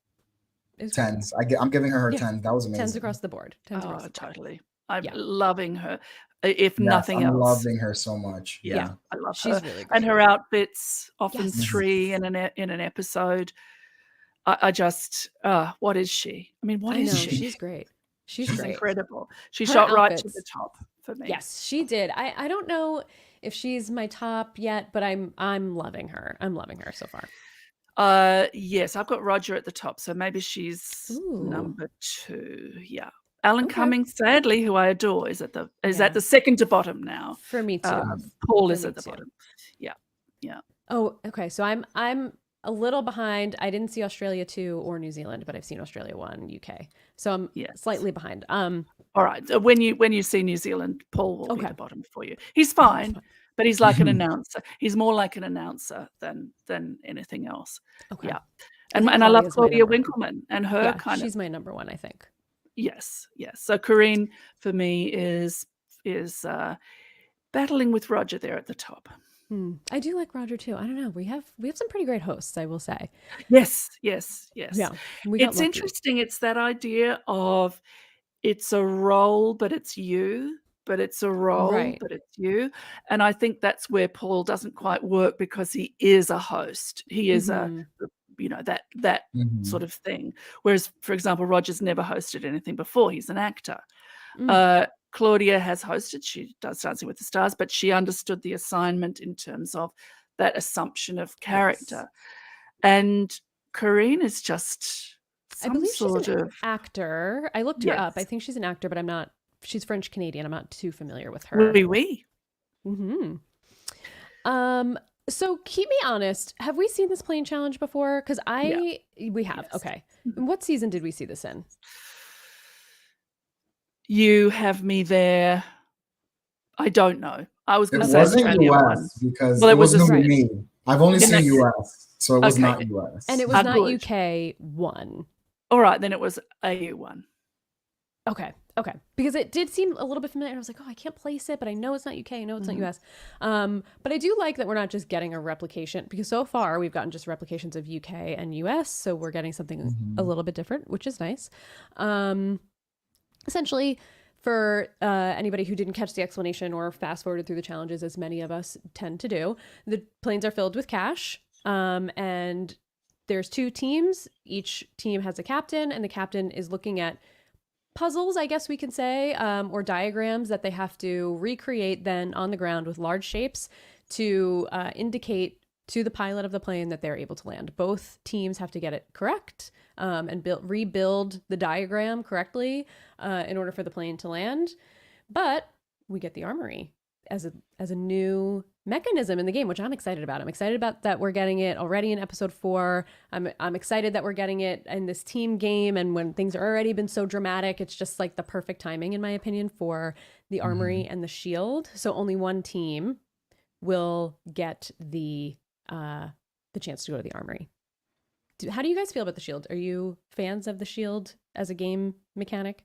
Tens. I'm giving her 10. That was amazing. 10s across the board. Totally. I'm loving her. If nothing I'm else, loving her so much. Yeah, I love She's her. really great. And her outfits, often 3 in an episode. I just, what is she? I mean, what is she? She's great. She's great. Incredible. She Her shot right outfits. to the top for me. Yes, she did. I don't know if she's my top yet, but I'm loving her. I'm loving her so far. Yes, I've got Roger at the top, so maybe she's number 2. Yeah. Alan Cummings, sadly, who I adore, is at the second to bottom now. For me too. Paul is at the bottom. Yeah. Oh, okay. So I'm a little behind. I didn't see Australia 2 or New Zealand, but I've seen Australia 1, UK. So I'm slightly behind. All right. So when you see New Zealand, Paul will be the bottom for you. He's fine. But he's like an announcer. He's more like an announcer than anything else. Okay. Yeah. And I love Claudia Winkleman and her she's my number 1, I think. Yes. So Corinne for me is battling with Roger there at the top. I do like Roger too. I don't know. We have some pretty great hosts, I will say. Yes. Yeah. It's interesting. It's that idea of it's a role, but it's you. But it's a role, but it's you. And I think that's where Paul doesn't quite work, because he is a host. He is that sort of thing. Whereas, for example, Roger's never hosted anything before. He's an actor. Claudia has hosted. She does Dancing with the Stars, but she understood the assignment in terms of that assumption of character. And Corinne is just some sort of actor. I looked her up. I think she's an actor, but I'm not. She's French Canadian. I'm not too familiar with her. Oui. So keep me honest. Have we seen this plane challenge before? Because we have. Yes. Okay. And what season did we see this in? You have me there. I don't know. I was going It to say wasn't Australian one. US because Well, it it was was new to Right. me. I've only In seen that case- US, so it was Okay. not US. And it was not good. UK 1. All right, then it was AU one. Okay. Okay. Because it did seem a little bit familiar. I was like, oh, I can't place it, but I know it's not UK. I know it's not US. But I do like that we're not just getting a replication, because so far we've gotten just replications of UK and US. So we're getting something a little bit different, which is nice. Essentially, for anybody who didn't catch the explanation or fast forwarded through the challenges, as many of us tend to do, the planes are filled with cash. And there's 2 teams. Each team has a captain, and the captain is looking at puzzles, I guess we can say, or diagrams that they have to recreate then on the ground with large shapes to indicate to the pilot of the plane that they're able to land. Both teams have to get it correct and rebuild the diagram correctly in order for the plane to land. But we get the armory as a new mechanism in the game, which I'm excited about. I'm excited about that we're getting it already in episode 4. I'm excited that we're getting it in this team game, and when things are already been so dramatic, it's just like the perfect timing, in my opinion, for the armory and the shield. So only one team will get the chance to go to the armory. How do you guys feel about the shield? Are you fans of the shield as a game mechanic?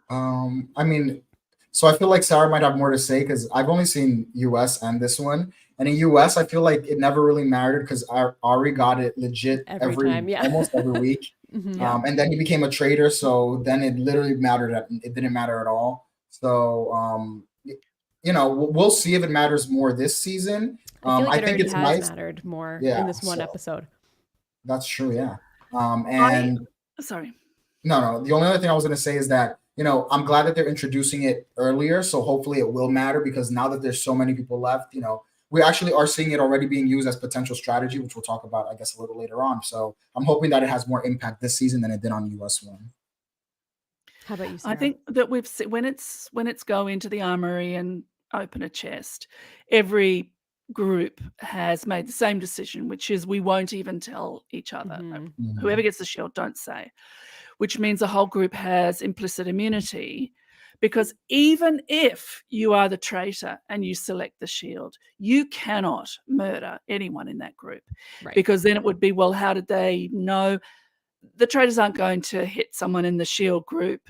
I mean, so I feel like Sarah might have more to say because I've only seen US and this one. And in US, I feel like it never really mattered because Ari got it legit Every time, yeah. almost every week. And then he became a traitor, so then it literally it didn't matter at all. So we'll see if it matters more this season. I feel like it think already it's has nice. mattered more Yeah, in this one so episode. that's true, yeah. Sorry. No. The only other thing I was going to say is that, I'm glad that they're introducing it earlier. So hopefully it will matter because now that there's so many people left, we actually are seeing it already being used as potential strategy, which we'll talk about, I guess, a little later on. So I'm hoping that it has more impact this season than it did on US one. How about you, Sarah? I think that we've seen when it's go into the armory and open a chest, every group has made the same decision, which is we won't even tell each other. Whoever gets the shield, don't say. Which means the whole group has implicit immunity, because even if you are the traitor and you select the shield, you cannot murder anyone in that group. Right. Because then it would be, well, how did they know? The traitors aren't going to hit someone in the shield group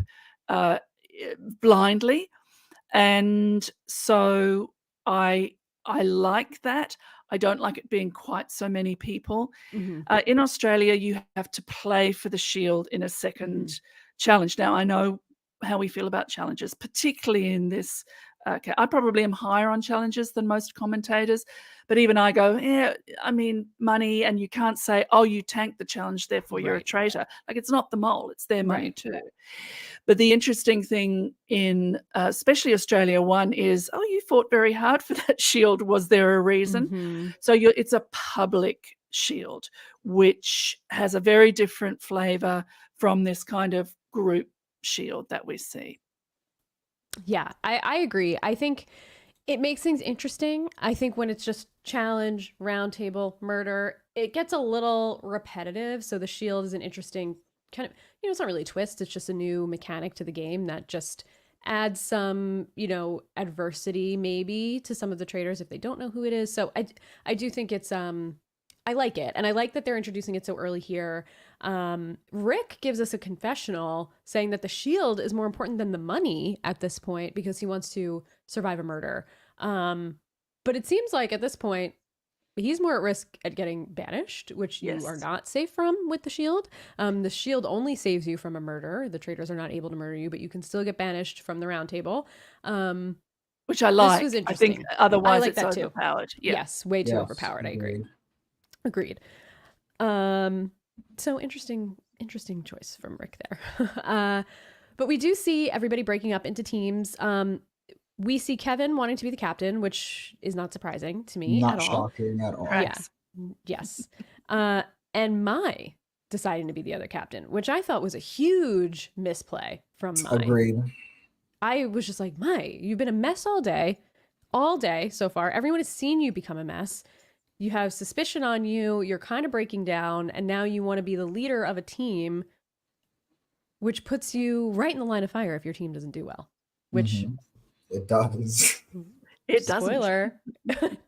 blindly. And so I like that. I don't like it being quite so many people. In Australia, you have to play for the shield in a second challenge. Now, I know how we feel about challenges, particularly in this. I probably am higher on challenges than most commentators, but even I go, I mean, money, and you can't say, oh, you tanked the challenge, therefore you're a traitor. Like, it's not the mole, it's their money too. But the interesting thing in especially Australia 1 is, oh, you fought very hard for that shield. Was there a reason? So it's a public shield, which has a very different flavor from this kind of group shield that we see. Yeah, I agree. I think it makes things interesting. I think when it's just challenge, roundtable, murder, it gets a little repetitive. So the shield is an interesting kind of, it's not really a twist. It's just a new mechanic to the game that just adds some, adversity maybe to some of the traders if they don't know who it is. So I do think it's, I like it. And I like that they're introducing it so early here. Rick gives us a confessional saying that the shield is more important than the money at this point because he wants to survive a murder. But it seems like at this point, he's more at risk at getting banished, which you are not safe from with the shield. The shield only saves you from a murder. The traitors are not able to murder you, but you can still get banished from the round table. Which I like. This was interesting. I think otherwise like it's that overpowered. Too. Yes, way too overpowered. I agree. Agreed. So interesting choice from Rick there. But we do see everybody breaking up into teams. We see Kevin wanting to be the captain, which is not surprising to me not at all. Shocking at all. Yeah. Yes. And Mai deciding to be the other captain, which I thought was a huge misplay from Mai. Agreed. I was just like, Mai, you've been a mess all day. all day so far. Everyone has seen you become a mess. You have suspicion on you. You're kind of breaking down. And now you want to be the leader of a team, which puts you right in the line of fire if your team doesn't do well, which it does. It doesn't. Spoiler,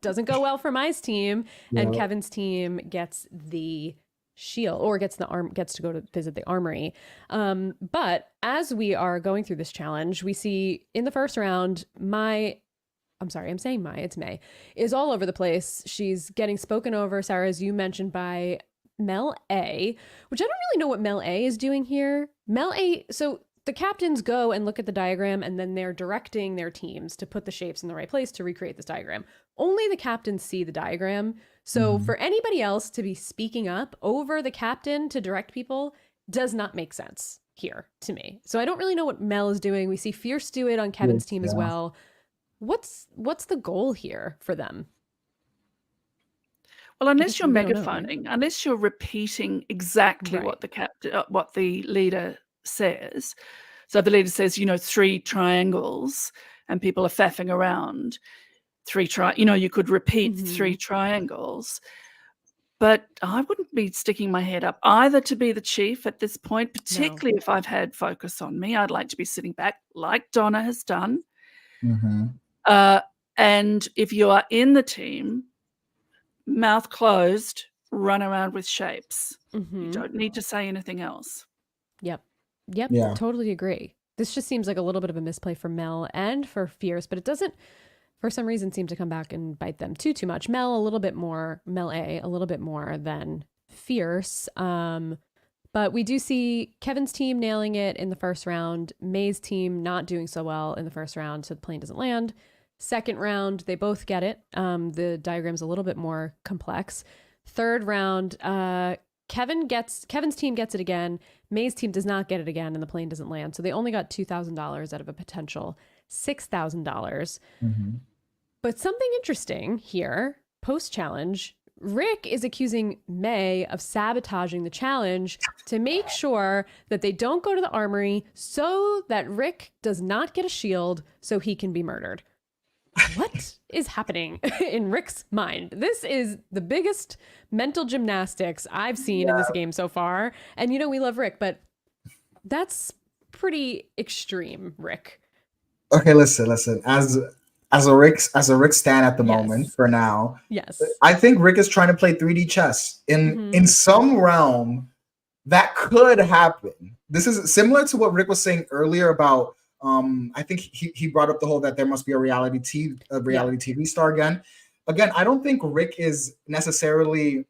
doesn't go well for Mai's team. Yeah. And Kevin's team gets the shield, or gets to go to visit the armory. But as we are going through this challenge, we see in the first round, it's May, is all over the place. She's getting spoken over, Sarah, as you mentioned, by Mel A, which I don't really know what Mel A is doing here. Mel A, so the captains go and look at the diagram, and then they're directing their teams to put the shapes in the right place to recreate this diagram. Only the captains see the diagram. So for anybody else to be speaking up over the captain to direct people does not make sense here to me. So I don't really know what Mel is doing. We see Fierce do it on Kevin's team as well. What's the goal here for them? Well, unless you're megaphoning, unless you're repeating exactly what the leader says. So the leader says, 3 triangles, and people are faffing around. You could repeat 3 triangles. But I wouldn't be sticking my head up either to be the chief at this point, particularly if I've had focus on me. I'd like to be sitting back like Donna has done. And if you are in the team, mouth closed, run around with shapes. You don't need to say anything else. Yep, totally agree. This just seems like a little bit of a misplay for Mel and for Fierce, but it doesn't, for some reason, seem to come back and bite them too much. Mel A, a little bit more than Fierce. But we do see Kevin's team nailing it in the first round, May's team not doing so well in the first round, so the plane doesn't land. Second round, they both get it. The diagram's a little bit more complex. Third round, Kevin's team gets it again. May's team does not get it again, and the plane doesn't land. So they only got $2,000 out of a potential $6,000. But something interesting here, post-challenge, Rick is accusing May of sabotaging the challenge to make sure that they don't go to the armory so that Rick does not get a shield so he can be murdered. What is happening in Rick's mind? This is the biggest mental gymnastics I've seen in this game so far. And we love Rick, but that's pretty extreme, Rick. Okay, listen. As a Rick stan at the moment for now, I think Rick is trying to play 3D chess in some realm that could happen. This is similar to what Rick was saying earlier about. I think he brought up the whole that there must be a reality TV star again. Again, I don't think Rick is necessarily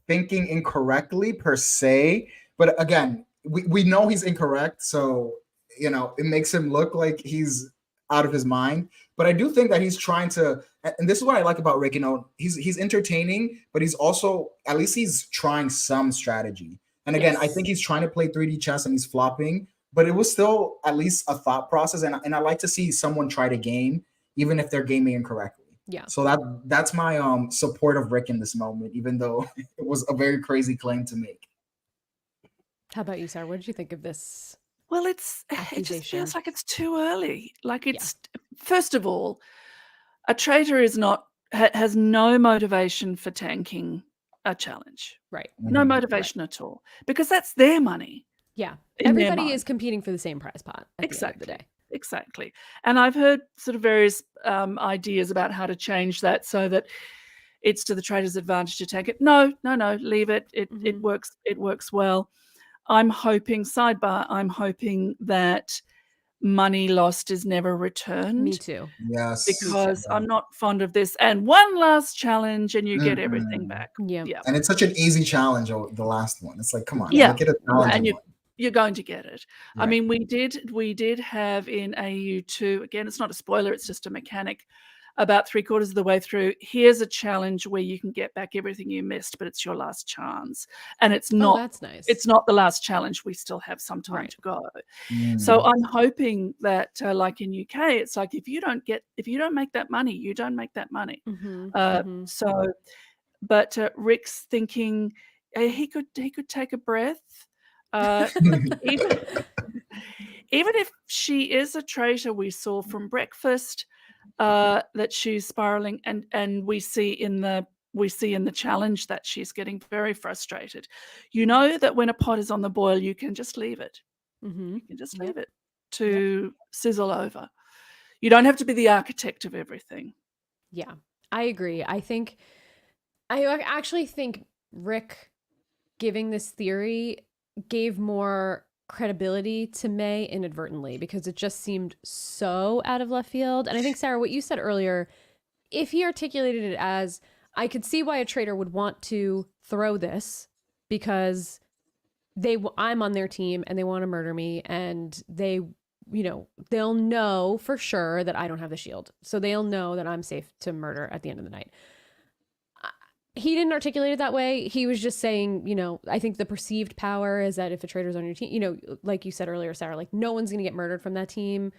thinking incorrectly per se, but again, we know he's incorrect, so it makes him look like he's out of his mind. But I do think that he's trying to, and this is what I like about Rick. He's entertaining, but he's also, at least he's trying some strategy. And again, I think he's trying to play 3D chess and he's flopping. But it was still at least a thought process, and I like to see someone try to game, even if they're gaming incorrectly. Yeah. So that's my support of Rick in this moment, even though it was a very crazy claim to make. How about you, Sarah? What did you think of this? Well, it just feels like it's too early. First of all, a traitor has no motivation for tanking a challenge. Right. No motivation at all, because that's their money. Yeah. Everybody is competing for the same prize pot at the end of the day. Exactly. And I've heard sort of various ideas about how to change that so that it's to the traitor's advantage to take it. No, leave it. It works well. I'm hoping that money lost is never returned. Me too. Yes. Because I'm not fond of this. And one last challenge and you get everything back. Yeah. And it's such an easy challenge, the last one. It's like, come on, make it a challenge. You're going to get it. Right. I mean, we did have in AU2, again, it's not a spoiler, it's just a mechanic, about 3/4 of the way through, here's a challenge where you can get back everything you missed, but it's your last chance. And it's not, that's nice. It's not the last challenge. We still have some time to go. So I'm hoping that like in UK, it's like, if you don't make that money, you don't make that money. But Rick's thinking he could take a breath. Even if she is a traitor, we saw from breakfast, that she's spiraling, and we see in the challenge that she's getting very frustrated. You know that when a pot is on the boil, you can just leave it. Mm-hmm. You can just Yep. leave it to sizzle over. You don't have to be the architect of everything. Yeah, I agree. I actually think Rick giving this theory gave more credibility to May inadvertently, because it just seemed so out of left field. And I think, Sarah, what you said earlier, if he articulated it as, I could see why a traitor would want to throw this because I'm on their team and they want to murder me, and they'll know for sure that I don't have the shield. So they'll know that I'm safe to murder at the end of the night. He didn't articulate it that way. He was just saying, I think the perceived power is that if a traitor's on your team, like you said earlier, Sarah, like no one's going to get murdered from that team.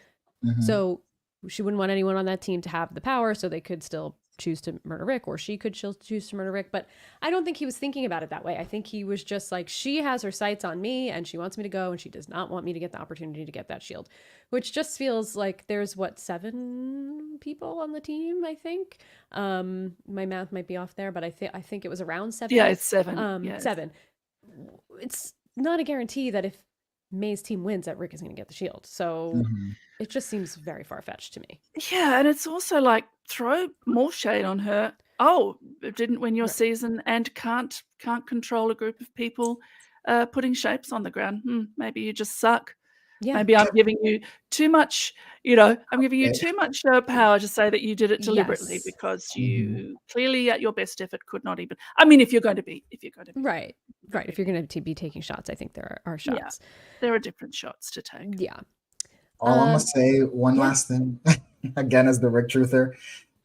Mhm. So she wouldn't want anyone on that team to have the power, so they could still choose to murder Rick, or she could choose to murder Rick. But I don't think he was thinking about it that way. I think he was just like, she has her sights on me and she wants me to go, and she does not want me to get the opportunity to get that shield, which just feels like there's 7 people on the team, I think. My math might be off there, but I think it was around 7. Yeah, it's 7. Yes. 7. It's not a guarantee that if May's team wins that Rick is going to get the shield. So Mhm. it just seems very far-fetched to me. Yeah, and it's also like, throw more shade on her. Oh, didn't win your Right. season and can't control a group of people putting shapes on the ground. Maybe you just suck. Yeah. Maybe I'm giving you too much, I'm giving you Okay. too much power to say that you did it deliberately, Yes. because you clearly at your best effort could not even. I mean, if you're going to be. Right. If you're going to be taking shots, I think there are shots. There are different shots to take. Yeah. All I'm gonna say, one yeah. last thing, again, as the Rick truther,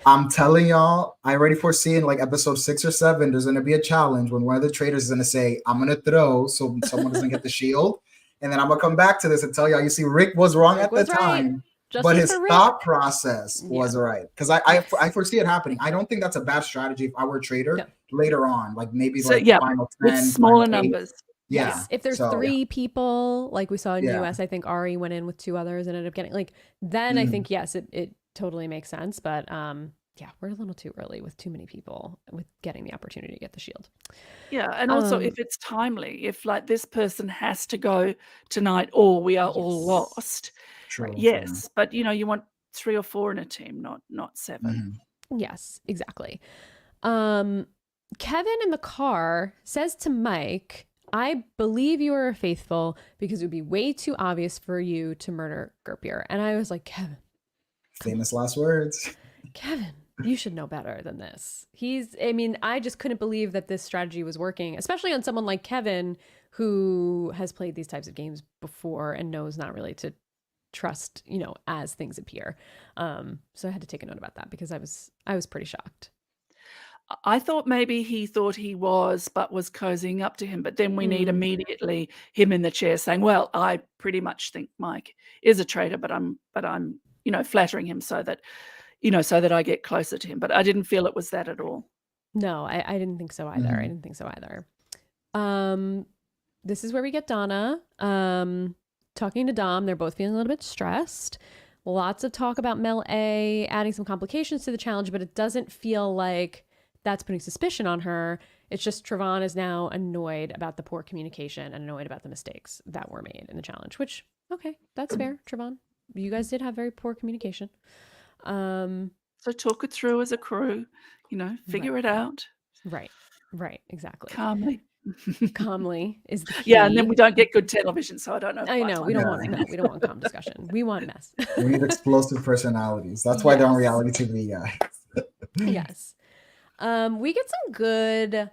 I'm telling y'all, I already foresee in like episode 6 or 7, there's gonna be a challenge when one of the traitors is gonna say, "I'm gonna throw," so someone doesn't get the shield, and then I'm gonna come back to this and tell y'all, you see, Rick was wrong Rick at the was right. time, Justice but his for Rick. thought process was Yeah. right, because I foresee it happening. I don't think that's a bad strategy if I were a traitor No. later on, like maybe So, like yeah, final 10, with smaller final 8. numbers. Yeah. Yes. If there's So, 3 people, like we saw in Yeah. US, I think Ari went in with 2 others and ended up getting then I Mhm. think, yes, it totally makes sense. But yeah, we're a little too early with too many people with getting the opportunity to get the shield. Yeah, and also if it's timely, if like this person has to go tonight or we are all Yes. lost. True. Yes, but you want 3 or 4 in a team, not 7. Mhm. Yes, exactly. Kevin in the car says to Mike, I believe you are faithful because it would be way too obvious for you to murder Gerpier. And I was like, Kevin. Famous last words. Kevin, you should know better than this. I just couldn't believe that this strategy was working, especially on someone like Kevin, who has played these types of games before and knows not really to trust, as things appear. So I had to take a note about that because I was pretty shocked. I thought maybe he thought he was, but was cozying up to him. But then we need immediately him in the chair saying, well, I pretty much think Mike is a traitor, but I'm flattering him so that I get closer to him. But I didn't feel it was that at all. No, I didn't think so either. I didn't think so either. This is where we get Donna talking to Dom. They're both feeling a little bit stressed. Lots of talk about Mel A adding some complications to the challenge, but it doesn't feel like that's putting suspicion on her. It's just Trevon is now annoyed about the poor communication and annoyed about the mistakes that were made in the challenge, which, okay, that's fair, Trevon. You guys did have very poor communication. So talk it through as a crew, figure it out. Right, exactly. Calmly is the key. Yeah, and then we don't get good television, so I don't know. I know we don't want calm discussion. We want mess. We need explosive personalities. That's why they're on reality TV, guys. Yes. We get some good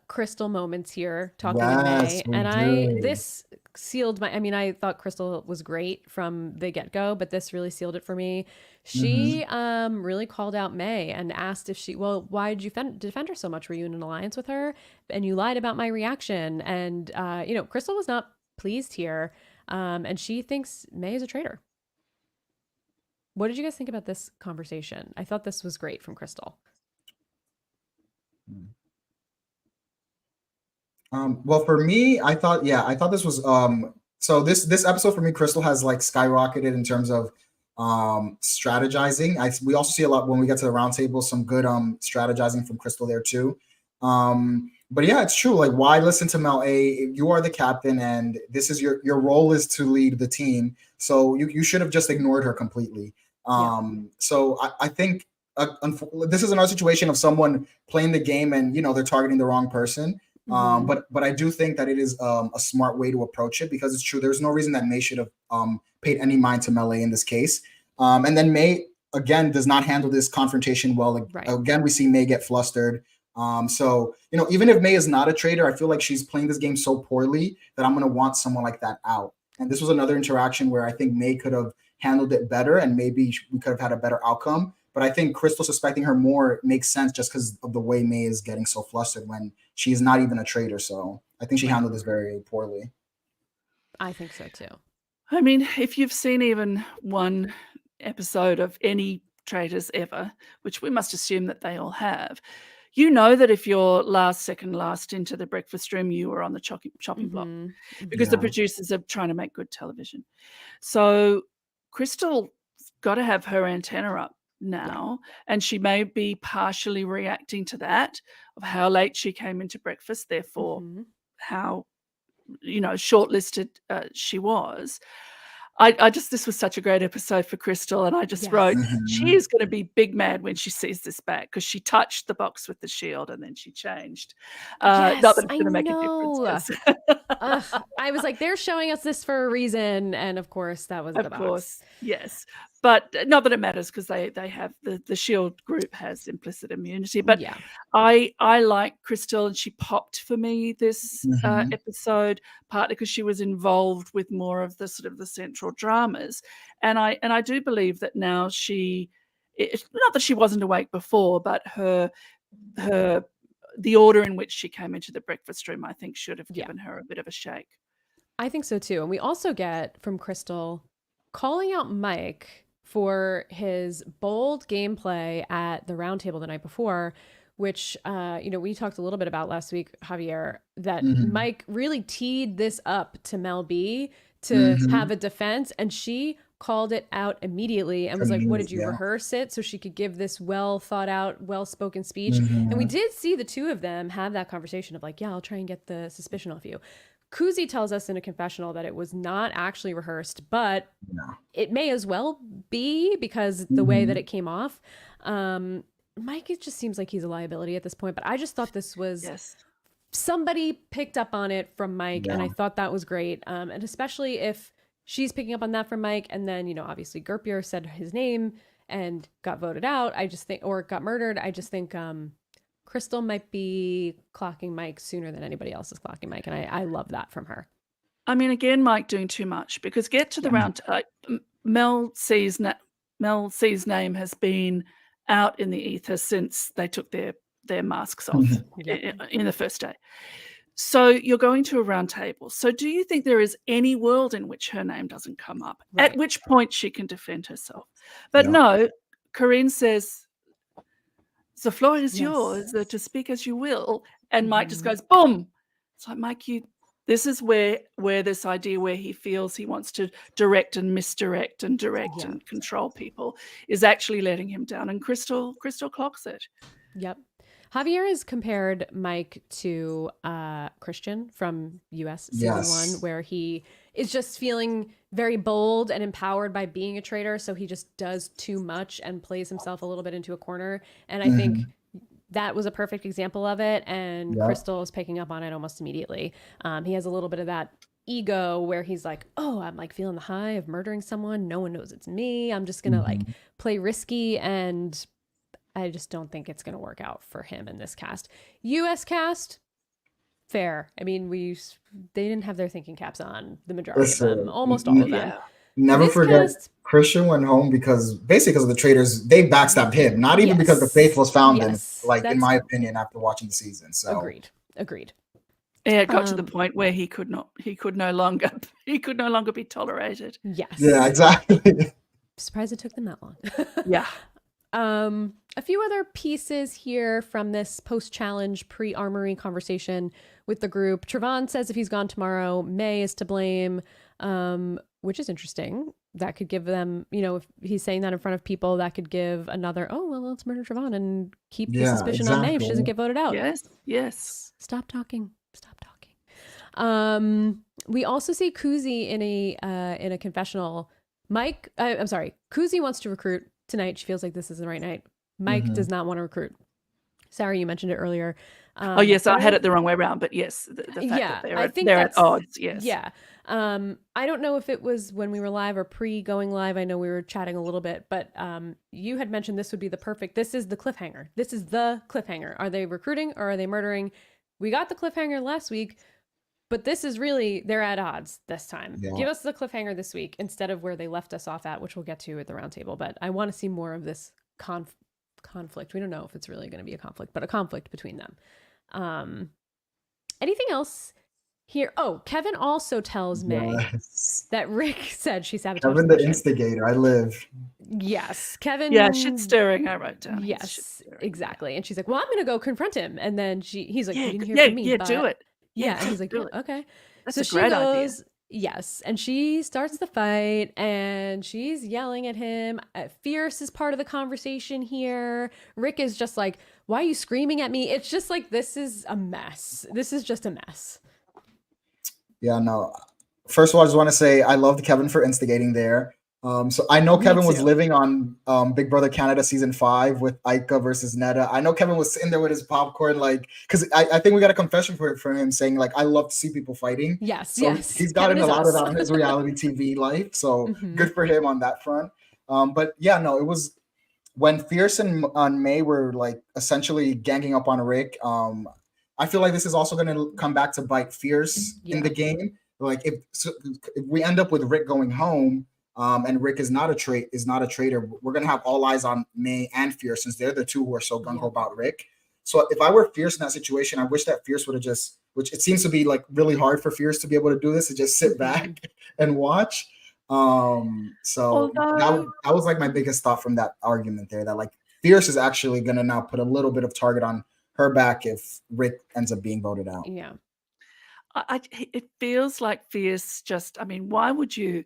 Crystal moments here talking to May, and this sealed my. I thought Crystal was great from the get-go, but this really sealed it for me. She really called out May and asked if why did you defend her so much? Were you in an alliance with her? And you lied about my reaction. And Crystal was not pleased here, and she thinks May is a traitor. What did you guys think about this conversation? I thought this was great from Crystal. Well, for me, I thought this was so this episode for me, Crystal has like skyrocketed in terms of strategizing. We also see a lot when we get to the roundtable, some good strategizing from Crystal there too. But yeah, it's true. Like, why listen to Mel A? You are the captain, and this is your role is to lead the team. So you should have just ignored her completely. So I think this is another situation of someone playing the game and they're targeting the wrong person. But I do think that it is a smart way to approach it, because it's true. There's no reason that May should have paid any mind to Melee in this case. And then May again does not handle this confrontation well. Again, we see May get flustered. So even if May is not a traitor, I feel like she's playing this game so poorly that I'm gonna want someone like that out. And this was another interaction where I think May could have handled it better, and maybe we could have had a better outcome. But I think Crystal suspecting her more makes sense just because of the way May is getting so flustered when she is not even a traitor. So I think she handled this very poorly. I think so too. I mean, if you've seen even one episode of any Traitors ever, which we must assume that they all have, you know that if you're second last into the breakfast room, you are on the chopping block, because the producers are trying to make good television. So Crystal's got to have her antenna up now, and she may be partially reacting to that, of how late she came into breakfast, therefore how shortlisted she was. This was such a great episode for Crystal, and I just wrote, she is going to be big mad when she sees this back, because she touched the box with the shield and then she changed. Not that it's going to make a difference. I was like, they're showing us this for a reason, and of course that was the box. Of course, yes, but not that it matters, because they have the shield group has implicit immunity. But I like Crystal, and she popped for me this episode, partly because she was involved with more of the sort of the central dramas, and I do believe that now it's not that she wasn't awake before, but the order in which she came into the breakfast room, I think, should have given her a bit of a shake. I think so too. And we also get from Crystal calling out Mike for his bold gameplay at the roundtable the night before, which we talked a little bit about last week, Javier, that Mike really teed this up to Mel B to have a defense, and she called it out immediately and was like, what did you rehearse it so she could give this well thought out, well spoken speech? And we did see the two of them have that conversation of like, I'll try and get the suspicion off you. Kuzi tells us in a confessional that it was not actually rehearsed, but it may as well be, because the way that it came off. Mike, it just seems like he's a liability at this point, but I just thought this was somebody picked up on it from Mike, and I thought that was great. And especially if she's picking up on that from Mike, and then, obviously Gerpier said his name and got voted out, or got murdered. I just think Crystal might be clocking Mike sooner than anybody else is clocking Mike, and I love that from her. I mean, again, Mike doing too much, because get to the round. Mel C's name has been out in the ether since they took their masks off in the first day. So you're going to a round table. So do you think there is any world in which her name doesn't come up, at which point she can defend herself? But no, Corinne says, the floor is yours, to speak as you will. And Mike just goes, boom. It's like, Mike, this is where this idea where he feels he wants to direct and misdirect and direct and control people is actually letting him down. And Crystal clocks it. Yep. Javier has compared Mike to Christian from US season 1, where he is just feeling very bold and empowered by being a traitor. So he just does too much and plays himself a little bit into a corner. And I think that was a perfect example of it. And Crystal is picking up on it almost immediately. He has a little bit of that ego where he's like, oh, I'm like feeling the high of murdering someone. No one knows it's me. I'm just going to like play risky, and I just don't think it's going to work out for him in this cast. US cast, fair. I mean, they didn't have their thinking caps on, the majority of them, almost all of them. Never forget, Christian went home because of the traitors. They backstabbed him, not even because the faith was found in, in my opinion, after watching the season. So agreed. Yeah, it got to the point where he could no longer be tolerated. Yes. Yeah, exactly. Surprised it took them that long. Yeah. A few other pieces here from this post-challenge pre-armory conversation with the group. Trevon says if he's gone tomorrow, May is to blame, which is interesting. that could give them, if he's saying that in front of people, that could give another, oh, well, let's murder Trevon and keep the suspicion on May if she doesn't get voted out. Yes. Stop talking. We also see Kuzi in a confessional. Kuzi wants to recruit tonight. She feels like this is the right night. Mike does not want to recruit. Sarah, you mentioned it earlier. Yes, I had it the wrong way around, but yes, the fact that they're at odds, yes. Yeah. I don't know if it was when we were live or pre-going live. I know we were chatting a little bit, but you had mentioned this would be this is the cliffhanger. This is the cliffhanger. Are they recruiting or are they murdering? We got the cliffhanger last week, but this is really, they're at odds this time. Yeah. Give us the cliffhanger this week instead of where they left us off at, which we'll get to at the roundtable. But I want to see more of this conflict. We don't know if it's really going to be a conflict, but a conflict between them. Anything else here? Oh, Kevin also tells May that Rick said she sabotaged Kevin the instigator. I live. Yes, Kevin. Yeah, shit stirring. I wrote down. Yes, exactly. And she's like, "Well, I'm going to go confront him." And then he's like, "You didn't hear from me." Yeah, do it. Yeah, and he's like, "Okay." That's a great idea. Yes, and she starts the fight and she's yelling at him. Fierce is part of the conversation here. Rick is just like, "Why are you screaming at me?" It's just like, this is a mess. This is just a mess. Yeah, no. First of all, I just want to say I loved Kevin for instigating there. So I know Kevin was living on Big Brother Canada season 5 with Aika versus Netta. I know Kevin was sitting there with his popcorn, like, because I think we got a confession for him saying, like, I love to see people fighting. Yes, so yes. He's gotten a lot of that in his reality TV life. So good for him on that front. But yeah, no, it was when Fierce and May were like essentially ganging up on Rick. I feel like this is also going to come back to bite Fierce in the game. Like if we end up with Rick going home, and Rick is not a traitor, we're gonna have all eyes on May and Fierce since they're the two who are so gung ho about Rick. So if I were Fierce in that situation, I wish that Fierce would have which it seems to be like really hard for Fierce to be able to do this, to just sit back and watch. So that was like my biggest thought from that argument there, that like Fierce is actually gonna now put a little bit of target on her back if Rick ends up being voted out. Yeah. It feels like Fierce why would you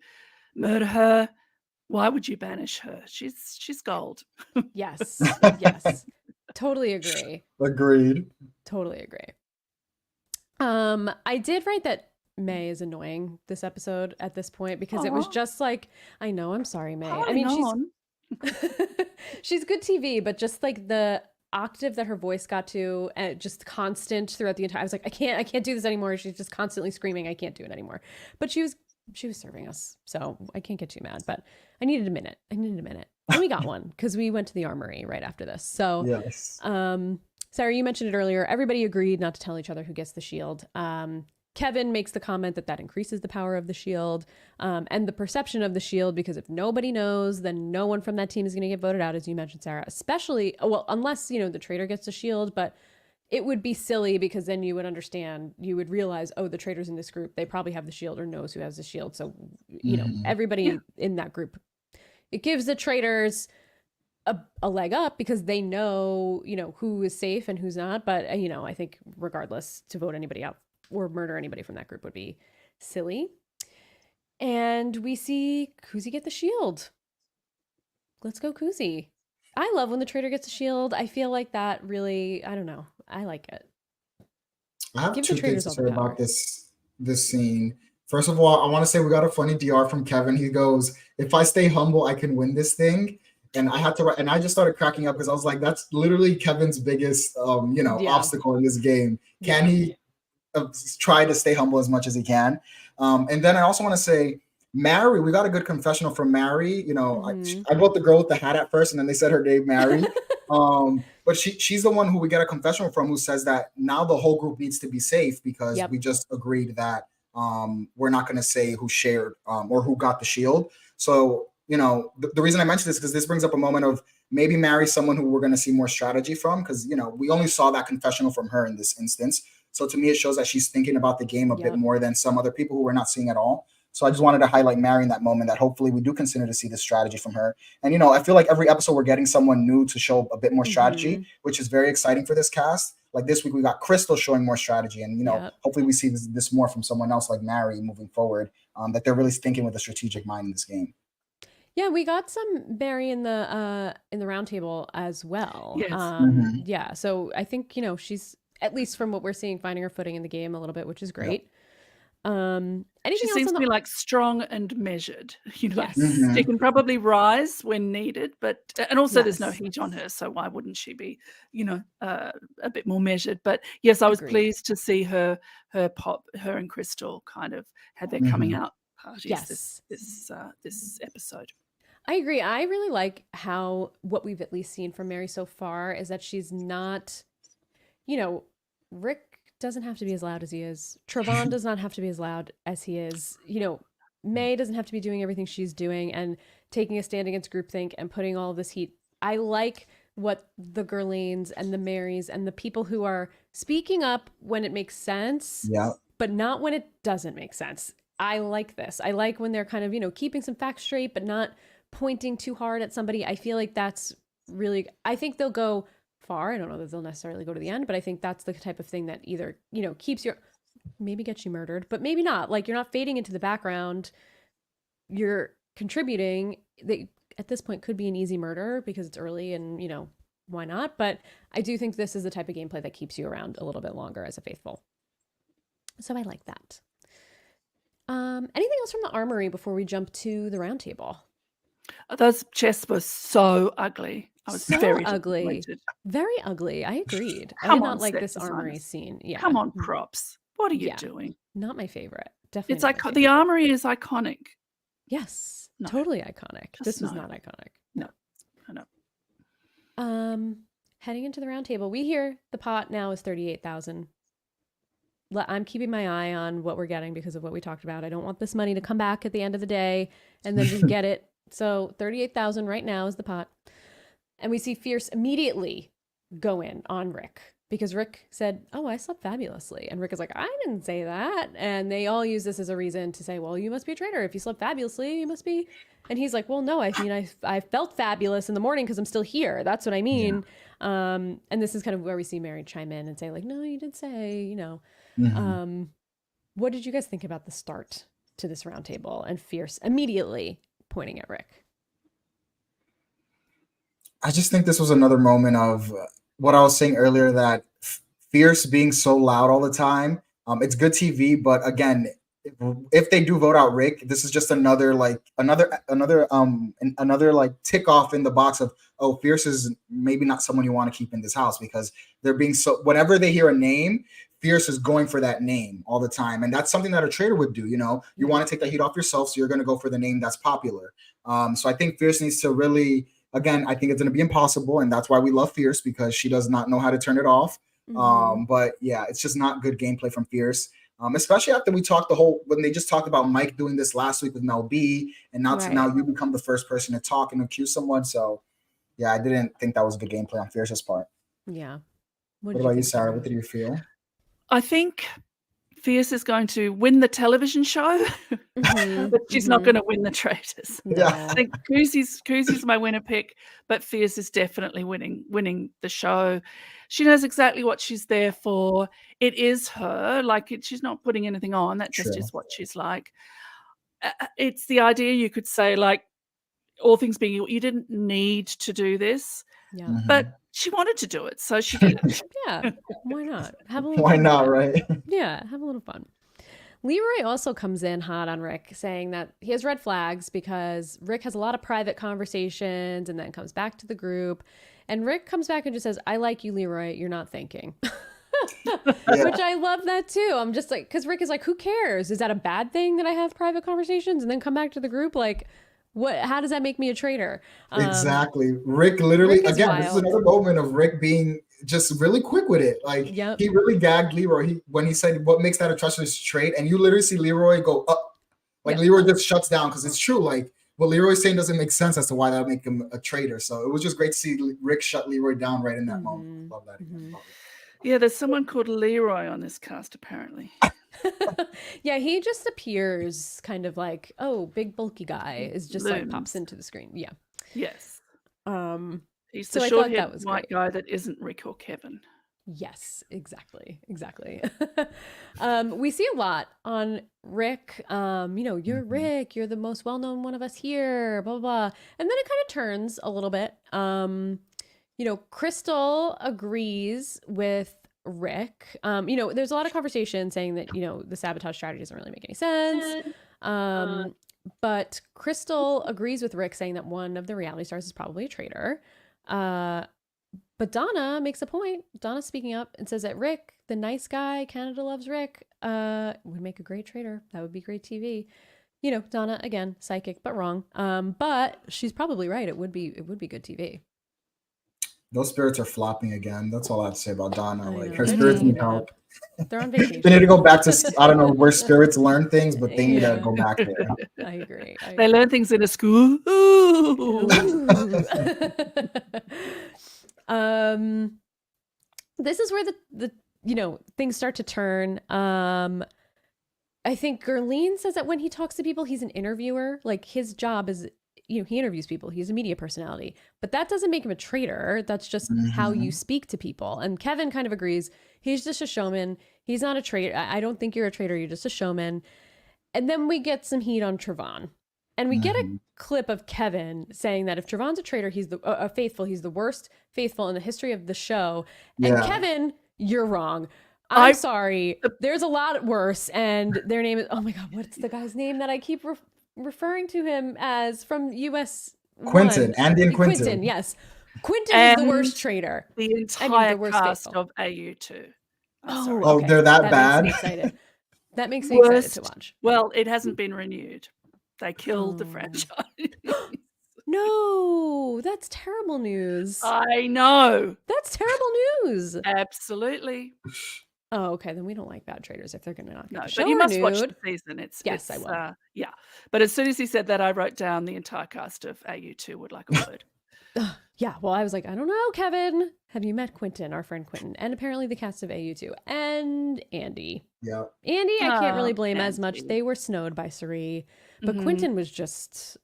murder her? Why would you banish her? She's gold. Yes. Totally agree. Agreed. Totally agree. I did write that May is annoying this episode at this point because it was just like, I know, I'm sorry, May. She's good TV, but just like the octave that her voice got to, and just constant throughout the entire, I was like, I can't do this anymore. She's just constantly screaming, I can't do it anymore. But she was serving us, so I can't get too mad, but I needed a minute. And we got one because we went to the armory right after this. So yes. Sarah, you mentioned it earlier. Everybody agreed not to tell each other who gets the shield. Kevin makes the comment that increases the power of the shield, and the perception of the shield, because if nobody knows, then no one from that team is going to get voted out, as you mentioned, Sarah, especially, unless, the traitor gets the shield, but it would be silly because then you would realize, oh, the traitors in this group, they probably have the shield or knows who has the shield. So, everybody in that group, it gives the traitors a leg up because they know, who is safe and who's not. But, I think regardless, to vote anybody out or murder anybody from that group would be silly. And we see Kuzi get the shield. Let's go, Kuzi. I love when the traitor gets a shield. I feel like that really, I don't know. I like it. I have two things to say about this scene. First of all, I want to say we got a funny DR from Kevin. He goes, "If I stay humble, I can win this thing." And I had to write, and I just started cracking up because I was like, that's literally Kevin's biggest, obstacle in this game. Can he try to stay humble as much as he can? And then I also want to say, Mary, we got a good confessional from Mary. I wrote the girl with the hat at first, and then they said her name, Mary. But she's the one who we get a confessional from, who says that now the whole group needs to be safe because we just agreed that we're not going to say who shared or who got the shield. So, the reason I mentioned this is because this brings up a moment of maybe Mary's someone who we're going to see more strategy from, because, we only saw that confessional from her in this instance. So to me, it shows that she's thinking about the game a bit more than some other people who we're not seeing at all. So I just wanted to highlight Mary in that moment, that hopefully we do consider to see this strategy from her. And, I feel like every episode we're getting someone new to show a bit more strategy, which is very exciting for this cast. Like this week, we got Crystal showing more strategy. And, hopefully we see this more from someone else like Mary moving forward, that they're really thinking with a strategic mind in this game. Yeah, we got some Barry in the round table as well. Yes. Mhm. Yeah, so I think, she's at least from what we're seeing, finding her footing in the game a little bit, which is Yep. great. She Anything else seems on to the be like strong and measured. Yes. Mhm. She can probably rise when needed, but and also there's no Yes. heat on her, so why wouldn't she be, a bit more measured? But yes, I was Agreed. pleased to see her and Crystal kind of had their coming Mhm. out parties Yes. this episode. I agree. I really like how what we've at least seen from Mary so far is that she's not, Rick doesn't have to be as loud as he is. Travon does not have to be as loud as he is. May doesn't have to be doing everything she's doing and taking a stand against groupthink and putting all of this heat. I like what the Gurlanes and the Marys and the people who are speaking up when it makes sense, Yep. but not when it doesn't make sense. I like this. I like when they're kind of, keeping some facts straight, but not pointing too hard at somebody. I feel like that's really, I think they'll go far. I don't know that they'll necessarily go to the end, but I think that's the type of thing that either, keeps your, maybe gets you murdered, but maybe not. Like, you're not fading into the background. You're contributing. That at this point could be an easy murder because it's early and, why not? But I do think this is the type of gameplay that keeps you around a little bit longer as a faithful. So I like that. Anything else from the armory before we jump to the round table? Those chests were so ugly. I was So very ugly. disappointed. Very ugly. I agreed. I Come did on, not like set this armory designers. scene. Yeah. Come on, props. What are you Yeah. doing? Not my favorite. Definitely It's not my the favorite. armory is iconic. Yes. No. Totally iconic. Just This was no. not iconic. No. I know. Heading into the round table, we hear the pot now is 38,000. I'm keeping my eye on what we're getting because of what we talked about. I don't want this money to come back at the end of the day and then just get it. So 38,000 right now is the pot. And we see Fierce immediately go in on Rick because Rick said, "Oh, I slept fabulously." And Rick is like, "I didn't say that." And they all use this as a reason to say, "Well, you must be a traitor. If you slept fabulously, you must be." And he's like, "Well, no, I mean, I felt fabulous in the morning because I'm still here. That's what I mean." Yeah. And this is kind of where we see Mary chime in and say, like, "No, you did say, Mhm. What did you guys think about the start to this roundtable and Fierce immediately pointing at Rick? I just think this was another moment of what I was saying earlier, that Fierce being so loud all the time. It's good TV, but again, if they do vote out Rick, this is just another tick off in the box of, oh, Fierce is maybe not someone you want to keep in this house, because they're being so, whenever they hear a name, Fierce is going for that name all the time, and that's something that a traitor would do. You want to take the heat off yourself, so you're going to go for the name that's popular. So I think Fierce needs to really, again, I think it's going to be impossible, and that's why we love Fierce, because she does not know how to turn it off. But yeah, it's just not good gameplay from Fierce. Especially after we talked when they just talked about Mike doing this last week with Mel B, and now you become the first person to talk and accuse someone. So yeah, I didn't think that was good gameplay on Fierce's part. Yeah. What about you, Sarah? What did you feel? I think Fierce is going to win the television show, but she's not going to win the Traitors. No. I think Koozy's my winner pick, but Fierce is definitely winning the show. She knows exactly what she's there for. It is her. She's not putting anything on. That just is what she's like. It's the idea, you could say, like, all things being equal, you didn't need to do this, but she wanted to do it, so she did it. Yeah, why not? Have a little Why fun not, with right? Yeah, have a little fun. Leroy also comes in hot on Rick, saying that he has red flags because Rick has a lot of private conversations and then comes back to the group. And Rick comes back and just says, "I like you, Leroy. You're not thinking." Which I love that too. I'm just like, because Rick is like, who cares? Is that a bad thing that I have private conversations and then come back to the group? Like, what? How does that make me a traitor? Exactly. Rick literally, Rick is again, this is another moment of Rick being just really quick with it. Like, he really gagged Leroy when he said, "What makes that a treacherous trait?" And you literally see Leroy go up. Like, Leroy just shuts down, because it's true. Like, what Leroy's saying doesn't make sense as to why that would make him a traitor. So it was just great to see Rick shut Leroy down right in that moment. Love that. Yeah, there's someone called Leroy on this cast, apparently. Yeah, he just appears kind of like, oh, big bulky guy is just like pops into the screen. Yeah. Yes. He's so the I thought short-haired that was white great. guy that isn't Rick or Kevin. Yes, exactly. We see a lot on Rick. You're Mhm. Rick, you're the most well-known one of us here, blah, blah, blah. And then it kind of turns a little bit. Crystal agrees with Rick. There's a lot of conversation saying that, the sabotage strategy doesn't really make any sense. But Crystal agrees with Rick, saying that one of the reality stars is probably a traitor. But Donna makes a point. Donna's speaking up and says that Rick, the nice guy, Canada loves Rick, would make a great traitor. That would be great TV. Donna, again, psychic, but wrong. But she's probably right. It would be good TV. Those spirits are flopping again. That's all I have to say about Donna. Like, her They're spirits taking need a help. nap. They're on vacation. They need to go back to, I don't know where spirits learn things, but they need to go back there. I agree. They learn things in a school. Ooh. This is where the things start to turn. I think Gerline says that when he talks to people, he's an interviewer. Like, his job is, he interviews people. He's a media personality, but that doesn't make him a traitor. That's just how you speak to people. And Kevin kind of agrees. He's just a showman. He's not a traitor. I don't think you're a traitor. You're just a showman. And then we get some heat on Trevon. And we get a clip of Kevin saying that if Trevon's a traitor, he's a faithful, he's the worst faithful in the history of the show. And Kevin, you're wrong. I'm sorry. There's a lot worse. And their name is, oh my God, what's the guy's name that I keep referring to him as from US? Quentin, Andy and Quentin. Quentin, yes. Quentin is the worst traitor. The entire cast faithful. of AU2. Oh, they're that bad? Makes me excited. That makes me excited to watch. Well, it hasn't been renewed. They killed the franchise. No, that's terrible news. I know. That's terrible news. Absolutely. Oh, okay. Then we don't like bad traders if they're going to not get the show but you must renewed. watch the season. Yes, I will. Yeah. But as soon as he said that, I wrote down the entire cast of AU2 would like a word. Yeah. Well, I was like, I don't know, Kevin. Have you met Quentin, our friend Quentin? And apparently the cast of AU2 and Andy. Yeah. Andy, I can't really blame as much. They were snowed by Suri. But Quentin was just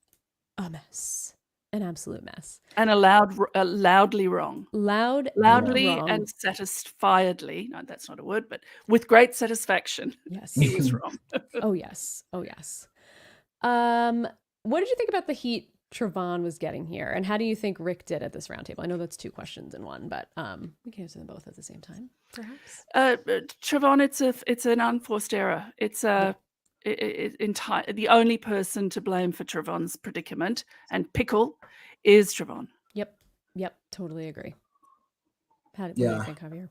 a mess. An absolute mess. And loudly wrong. Loudly wrong. And satisfiedly. No, that's not a word, but with great satisfaction. Yes. He was wrong. Oh, yes. What did you think about the heat Trevon was getting here? And how do you think Rick did at this roundtable? I know that's two questions in one, but we can answer them both at the same time, perhaps. Trevon, it's an unforced error. It's the only person to blame for Trevon's predicament, and Pickle is Trevon. Yep, totally agree. What do you think, Javier?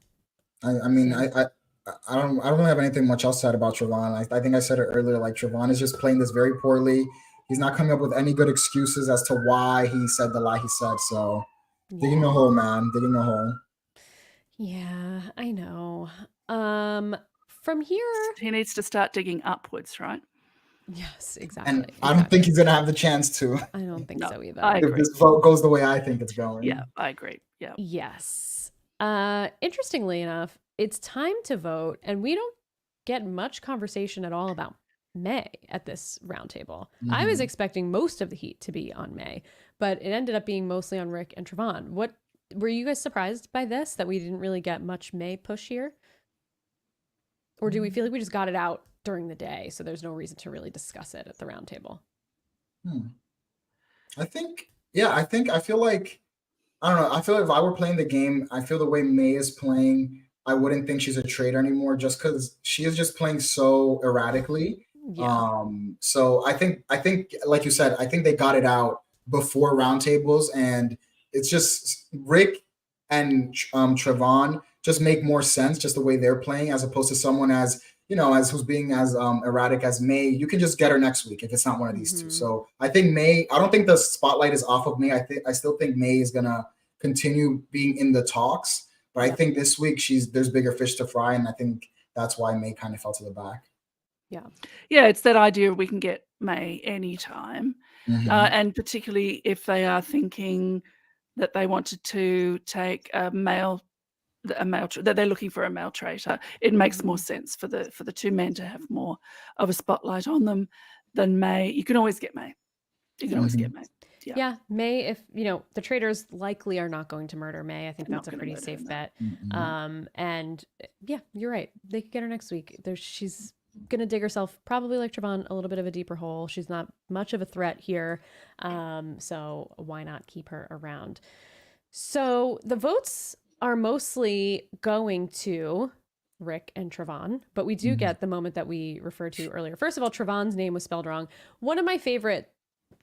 I mean, I don't really have anything much else to add about Trevon. I think I said it earlier. Like, Trevon is just playing this very poorly. He's not coming up with any good excuses as to why he said the lie he said. So, digging the hole, man. Digging the hole. Yeah, I know. From here, he needs to start digging upwards, right? Yes, exactly. And I don't think he's going to have the chance to. I don't think so either. If this vote goes the way I think it's going. Yeah, I agree. Yeah. Yes. Interestingly enough, it's time to vote, and we don't get much conversation at all about May at this roundtable. I was expecting most of the heat to be on May, but it ended up being mostly on Rick and Trevon. What were you guys surprised by this, that we didn't really get much May push here? Or do we feel like we just got it out during the day, so there's no reason to really discuss it at the roundtable? I feel like, I don't know. I feel like if I were playing the game, I feel the way May is playing, I wouldn't think she's a traitor anymore, just because she is just playing so erratically. Yeah. So I think, like you said, I think they got it out before roundtables, and it's just Rick and Trevon just make more sense just the way they're playing, as opposed to someone as who's being as erratic as May. You can just get her next week if it's not one of these two. So I think May, I don't think the spotlight is off of May. I still think May is gonna continue being in the talks, but I think this week there's bigger fish to fry, and I think that's why May kind of fell to the back. Yeah, it's that idea we can get May anytime, and particularly if they are thinking that they wanted to take a male that they're looking for a male traitor, it makes more sense for the two men to have more of a spotlight on them than May. You can always get May. Yeah, May, if the traitors likely are not going to murder May. I think They're that's a not gonna pretty murder safe her, no. bet. Mhm. And yeah, you're right. They could get her next week. She's gonna dig herself, probably like Trevon, a little bit of a deeper hole. She's not much of a threat here. So why not keep her around? So the votes are mostly going to Rick and Trevon, but we do Mhm. get the moment that we referred to earlier. First of all, Trevon's name was spelled wrong. One of my favorite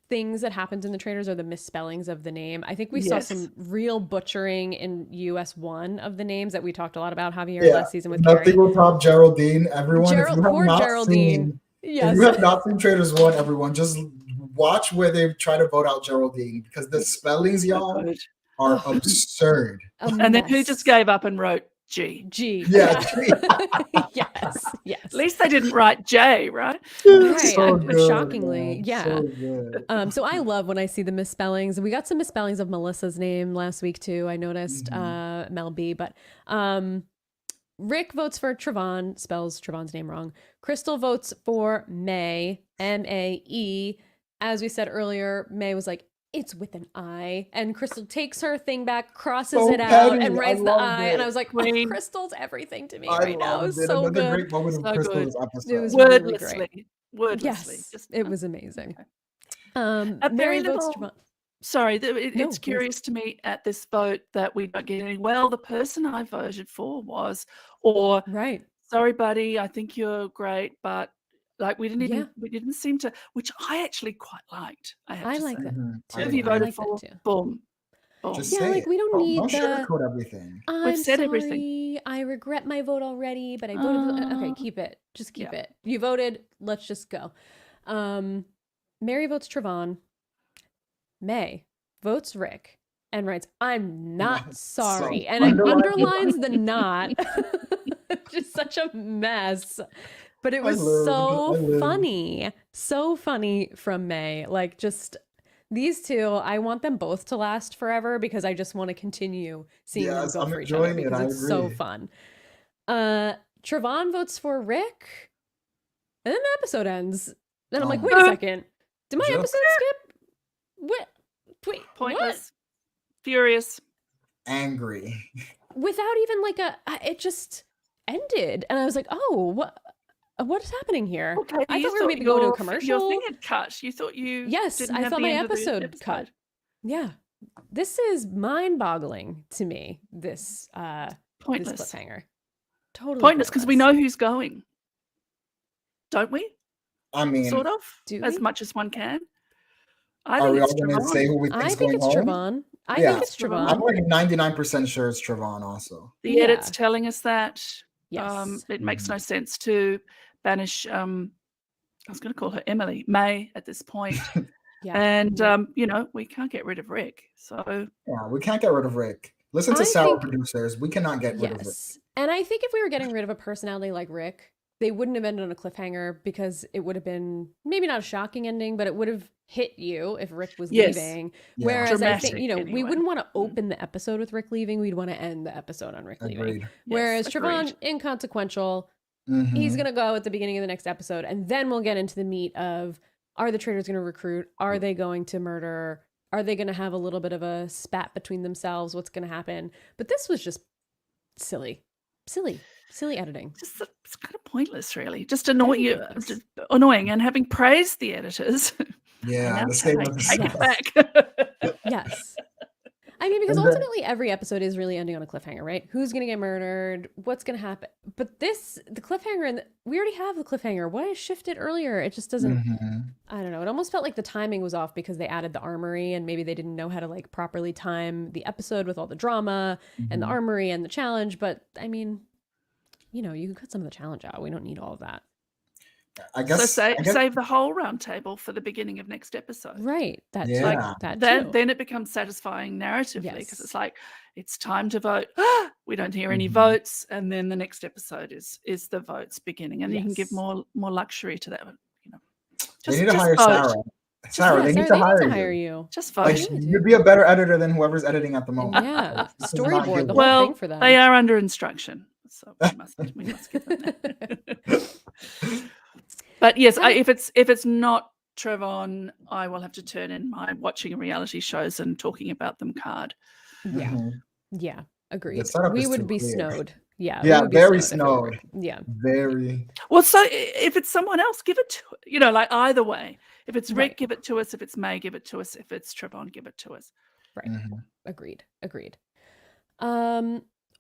things that happens in the Traitors are the misspellings of the name. I think we saw Yes. some real butchering in US1 of the names that we talked a lot about, Javier, Yeah, last season with nothing Carrie. will top Geraldine. Everyone, if you have Poor not Geraldine. seen, Yes. if you have not seen Traitors 1, everyone, just watch where they try to vote out Geraldine because the spellings, So y'all, good. are Oh, absurd. a And then who mess. just gave up and wrote G? G. Yeah, Yes. Yes. At least they didn't write J, right? Right. so good, Shockingly. man. Yeah. So good. So I love when I see the misspellings. We got some misspellings of Melissa's name last week too. I noticed Mel B, but Rick votes for Trevon, spells Trevon's name wrong. Crystal votes for May, Mae. As we said earlier, May was like, it's with an I. And Crystal takes her thing back, crosses So it out, petty. and I writes the loved I. And I it. was like, Queen. Crystal's everything to me I right now. It loved was it. so Another good. great moment of So Crystal good. this episode. It was really great. Wordlessly. Wordlessly. Yes, Just, it was amazing. okay. Mary very votes little- Trevon. Sorry, No, it's please. curious to me at this vote that we don't get any. Well, the person I voted for was, or Right. sorry, buddy, I think you're great, but like we didn't Yeah. seem to, which I actually quite liked. I have I to like say. that Mhm. too. Who have you I voted like that for? too. Boom, boom. Just Yeah, say like it. we don't need Don't the sugarcoat everything. I'm said sorry, everything. I regret my vote already, but I voted okay, keep it. Just keep it. You voted, let's just go. Mary votes Trevon. May votes Rick and writes, I'm not sorry. And it underlines the not. Just such a mess. But it was so funny. So funny from May. Like, just these two, I want them both to last forever because I just want to continue seeing them go I'm for each other enjoying it. because I it's so agree. fun. Trevon votes for Rick, and then the episode ends. Then I'm like, wait a second. Did my Just- episode skip? What? Wait, Pointless. Furious. Angry. Without even like it just ended. And I was like, oh, what is happening here? Okay, I you thought we were maybe going to a Your commercial. thing had cut. You thought you Yes, didn't I have thought the my end of the episode cut. Yeah. This is mind-boggling to me, this Pointless. this cliffhanger. Totally Pointless because we know who's going. Don't we? I mean, Sort of. Do As we? much as one can. I are think we it's all going to Trevon. say who we I think's think going it's home? Trevon. I Yeah. think it's Trevon. I'm Trevon. like 99% sure it's Trevon also. The edit's Yeah. telling us that. Yes. It makes no sense to banish I was going to call her Emily, May at this point. Yeah. And we can't get rid of Rick. So Yeah, we can't get rid of Rick. Listen to I Sarah think- producers. We cannot get rid of Rick. Yes. And I think if we were getting rid of a personality like Rick, they wouldn't have ended on a cliffhanger because it would have been maybe not a shocking ending, but it would have hit you if Rick was Yes. leaving. Yeah. Whereas I think, Dramatic, we anyway. wouldn't want to open the episode with Rick leaving. We'd want to end the episode on Rick leaving. Agreed. Whereas yes, Trevon, agreed. inconsequential, Mhm. he's going to go at the beginning of the next episode. And then we'll get into the meat of, are the traitors going to recruit? Are they going to murder? Are they going to have a little bit of a spat between themselves? What's going to happen? But this was just silly editing. Just it's kind of pointless, really. Just annoying Very you, pointless. annoying. And having praised the editors, Yeah, now the same with the take Yes. it back. Yes. I mean, because And then- ultimately every episode is really ending on a cliffhanger, right? Who's going to get murdered? What's going to happen? But the cliffhanger, and we already have the cliffhanger. Why shift it earlier? It just doesn't, Mhm. I don't know. It almost felt like the timing was off because they added the armory and maybe they didn't know how to like properly time the episode with all the drama and the Mhm. armory and the challenge. But I mean, you can cut some of the challenge out. We don't need all of that. I guess. So I guess save the whole round table for the beginning of next episode. Right. That too. Yeah. That Then, too. then it becomes satisfying narratively because Yes. it's like it's time to vote. We don't hear any Mhm. votes, and then the next episode is the votes beginning, and you can give Yes. more luxury to that. they need to hire vote. Sarah. Sarah, they need to hire you. you. Just Like, vote. really do. you'd be a better editor than whoever's editing at the moment. Yeah. This is not Storyboard good. the whole Well, thing for them. they are under instruction, so we must give them that. But yes, if it's not Trevon, I will have to turn in my watching reality shows and talking about them card. Yeah. Mhm. Yeah. The Agreed. setup We is too would be clear. snowed. Yeah. We Yeah, would be very snowed if it were. snowed. Yeah. Very. Well, so if it's someone else, give it to, like either way. If it's Rick, Right. give it to us. If it's May, give it to us. If it's Trevon, give it to us. Right. Mhm. Agreed.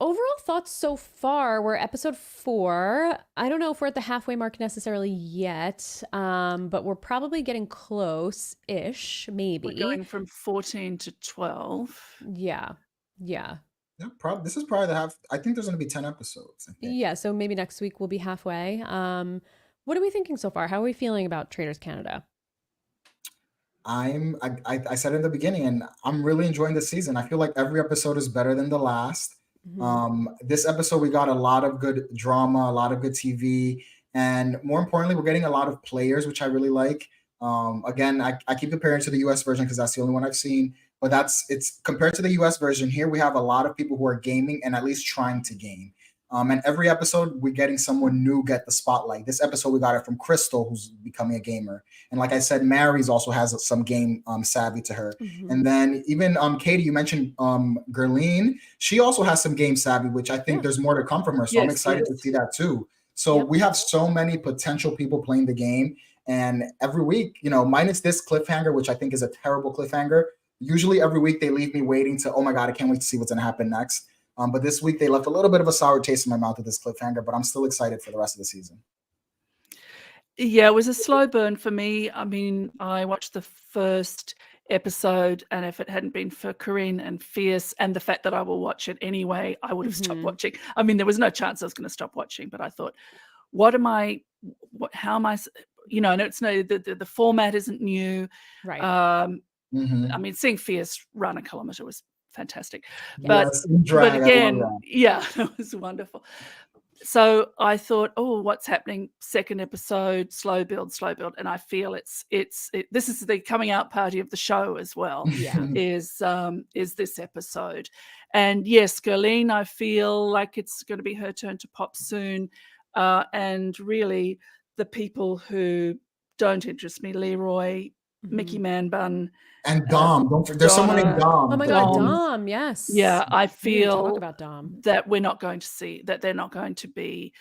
Overall thoughts so far, we're episode 4. I don't know if we're at the halfway mark necessarily yet, but we're probably getting close-ish, We're maybe. going from 14 to 12. Yeah. Yeah, this is probably the half. I think there's going to be 10 episodes. I think. Yeah, so maybe next week we'll be halfway. What are we thinking so far? How are we feeling about Traitors Canada? I said it in the beginning, and I'm really enjoying this season. I feel like every episode is better than the last. This episode, we got a lot of good drama, a lot of good TV, and more importantly, we're getting a lot of players, which I really like. Again, I keep comparing to the US version because that's the only one I've seen, but it's compared to the US version. Here we have a lot of people who are gaming and at least trying to game. And every episode, we're getting someone new get the spotlight. This episode, we got it from Crystal, who's becoming a gamer. And like I said, Mary's also has some game savvy to her. And then even Katie, you mentioned Gerline. She also has some game savvy, which I think there's more to come from her. So I'm excited to see that too. So we have so many potential people playing the game. And every week, minus this cliffhanger, which I think is a terrible cliffhanger. Usually every week they leave me waiting to, oh my God, I can't wait to see what's going to happen next. But this week they left a little bit of a sour taste in my mouth with this cliffhanger, but I'm still excited for the rest of the season. Yeah, it was a slow burn for me. I mean, I watched the first episode, and if it hadn't been for Corinne and Fierce and the fact that I will watch it anyway, I would have stopped watching. I mean, there was no chance I was going to stop watching, but I thought, how am I, and it's the format isn't new. Right. I mean, seeing Fierce run a kilometer was fantastic. Yes, but again, it was wonderful. So I thought, oh, what's happening? Second episode, slow build, and I feel this is the coming out party of the show as well. is this episode, and yes, Gerline, I feel like it's going to be her turn to pop soon, and really the people who don't interest me, Leroy, Mickey Man Bun. And Dom, there's someone named Dom. Oh my God, Dom, yes. Yeah, I feel talk about Dom. that we're not going to see, that they're not going to be,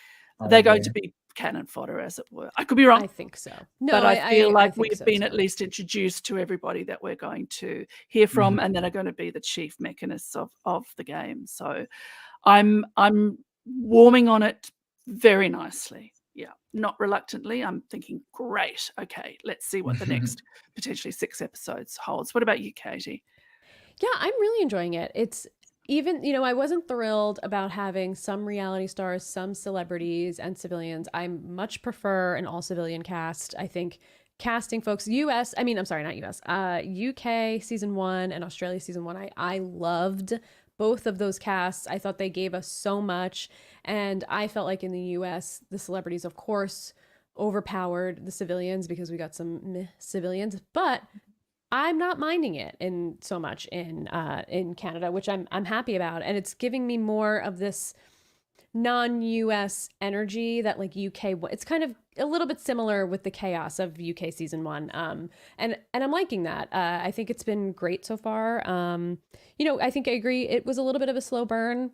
they're going to be cannon fodder, as it were. I could be wrong. I think so. No, but I feel like we've been at least introduced to everybody that we're going to hear from and that are going to be the chief mechanists of the game. So I'm warming on it very nicely. Yeah, not reluctantly. I'm thinking, great. Okay, let's see what the next potentially 6 episodes holds. What about you, Katie? Yeah, I'm really enjoying it. It's even, I wasn't thrilled about having some reality stars, some celebrities and civilians. I much prefer an all civilian cast. I think casting folks, UK season 1 and Australia season 1, I loved both of those casts. I thought they gave us so much. And I felt like in the US, the celebrities, of course, overpowered the civilians because we got some civilians. But I'm not minding it so much in Canada, which I'm happy about. And it's giving me more of this non-US energy that like UK, it's kind of a little bit similar with the chaos of UK season 1. And I'm liking that. I think it's been great so far. I think I agree. It was a little bit of a slow burn.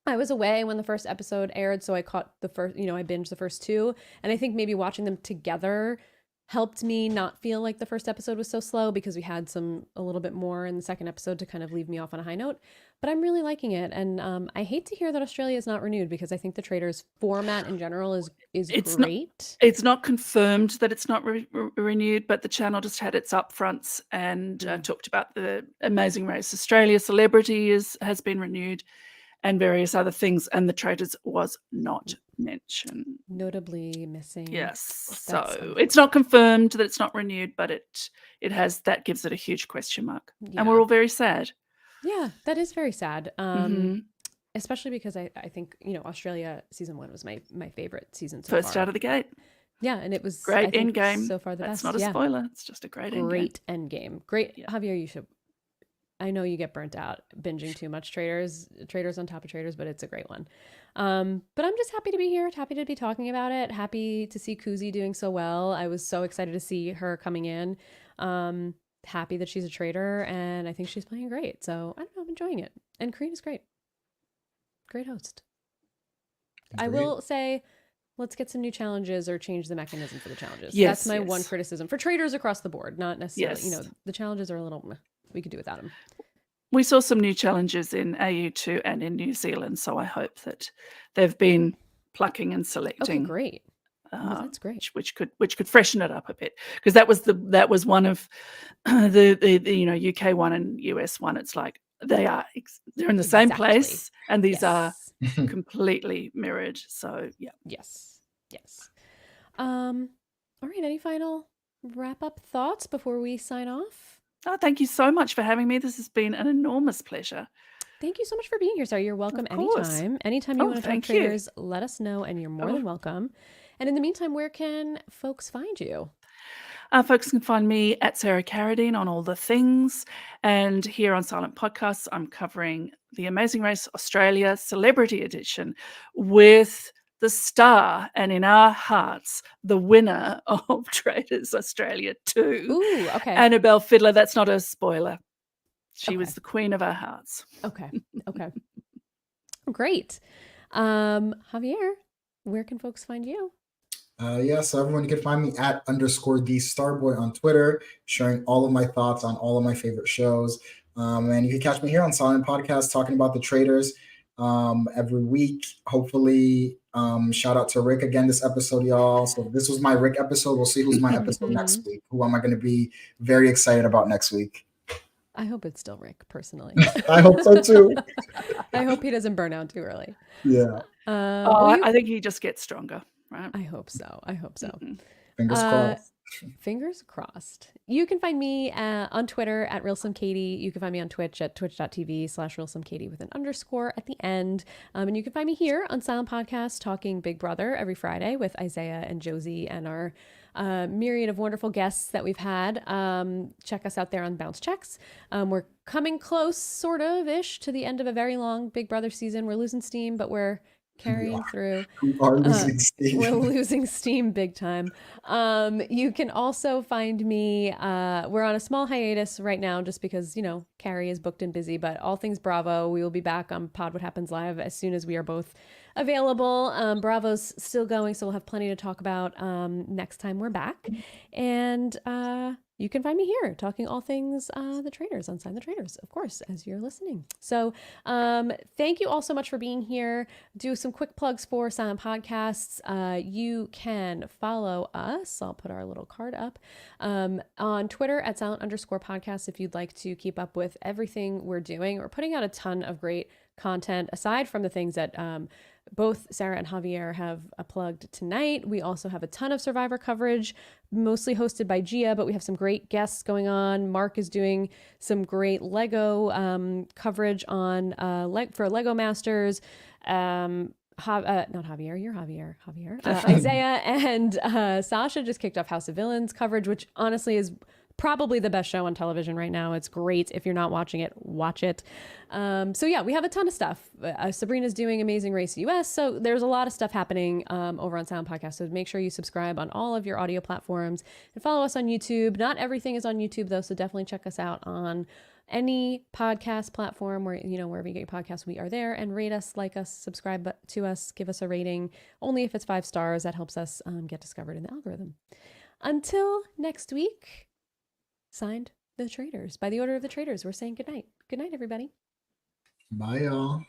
I was away when the first episode aired, so I caught the first, I binged the first 2. And I think maybe watching them together helped me not feel like the first episode was so slow because we had a little bit more in the second episode to kind of leave me off on a high note. But I'm really liking it. And I hate to hear that Australia is not renewed because I think the Traitors format in general is great. It's not confirmed that it's not renewed, but the channel just had its upfronts and talked about the Amazing Race Australia Celebrity has been renewed and various other things, and the Traitors was not mentioned. Notably missing. Yes. So it's not confirmed that it's not renewed, but it that gives it a huge question mark. Yeah. And we're all very sad. Yeah, that is very sad. Especially because I think, Australia season 1 was my favorite season so far. First out of the gate. Yeah, and it was great end game. So far the That's best. That's not a spoiler. It's just a great end game. Great end game. Great. Yeah. Javier, you should I know you get burnt out binging too much Traitors on top of Traitors, but it's a great one. But I'm just happy to be here, happy to be talking about it, happy to see Kuzi doing so well. I was so excited to see her coming in. Happy that she's a traitor, and I think she's playing great. So I don't know, I'm enjoying it. And Karina's great. Great host. I will say, let's get some new challenges or change the mechanism for the challenges. Yes, That's my one criticism for Traitors across the board, not necessarily, Yes. the challenges are a little, we could do without them. We saw some new challenges in AU2 and in New Zealand, so I hope that they've been plucking and Okay, selecting, great. Well, that's great. which could freshen it up a bit, because that was one of the UK one and US one. It's like they're in the same Exactly. place, and these are Yes. completely mirrored. So yeah. Yes. All right. Any final wrap up thoughts before we sign off? Oh, thank you so much for having me. This has been an enormous pleasure. Thank you so much for being here, Sarah. You're welcome Of course. anytime. Anytime you Oh, want to talk thank you. Traitors, let us know, and you're more than welcome. And in the meantime, where can folks find you? Folks can find me at Sarah Carradine on all the things. And here on Silent Podcasts, I'm covering the Amazing Race Australia Celebrity Edition with the star, and in our hearts, the winner of Traitors Australia 2, Ooh, okay. Annabelle Fiddler. That's not a spoiler. She Okay. was the queen of our hearts. Okay. Great. Javier, where can folks find you? So everyone, you can find me at _the Starboy on Twitter, sharing all of my thoughts on all of my favorite shows. And you can catch me here on Silent Podcast talking about the Traitors every week. Hopefully, shout out to Rick again this episode, y'all. So this was my Rick episode. We'll see who's my episode next week. Who am I going to be very excited about next week? I hope it's still Rick, personally. I hope so too. I hope he doesn't burn out too early. Yeah. I think he just gets stronger, right? I hope so. Mm-hmm. Fingers crossed. Fingers crossed. You can find me on Twitter at RealSomeKatie. You can find me on Twitch at twitch.tv/RealSomeKatie with an underscore at the end. And you can find me here on Silent Podcast talking Big Brother every Friday with Isaiah and Josie and our myriad of wonderful guests that we've had. Check us out there on Bounce Checks. We're coming close, sort of ish, to the end of a very long Big Brother season. We're losing steam, but we're carrying through. We are losing steam. We're losing steam big time. You can also find me, we're on a small hiatus right now just because, Carrie is booked and busy, but all things Bravo, we will be back on Pod What Happens Live as soon as we are both available. Bravo's still going, so we'll have plenty to talk about next time we're back. And you can find me here talking all things the Traitors on Sign the Traitors, of course, as you're listening. So thank you all so much for being here. Do some quick plugs for Silent Podcasts. You can follow us. I'll put our little card up on Twitter at silent_podcasts if you'd like to keep up with everything we're doing. We're putting out a ton of great content aside from the things that both Sarah and Javier have plugged tonight. We also have a ton of Survivor coverage, mostly hosted by Gia, but we have some great guests going on. Mark is doing some great Lego coverage on for Lego Masters. Not Javier, you're Javier. Isaiah and Sasha just kicked off House of Villains coverage, which honestly is probably the best show on television right now. It's great. If you're not watching it, watch it. So yeah, we have a ton of stuff. Sabrina's doing Amazing Race US. So there's a lot of stuff happening over on Sound Podcast. So make sure you subscribe on all of your audio platforms and follow us on YouTube. Not everything is on YouTube though, so definitely check us out on any podcast platform where, wherever you get your podcasts, we are there. And rate us, like us, subscribe to us, give us a rating. Only if it's 5 stars. That helps us get discovered in the algorithm. Until next week, signed, the Traitors. By the order of the Traitors, we're saying good night. Good night, everybody. Bye, y'all.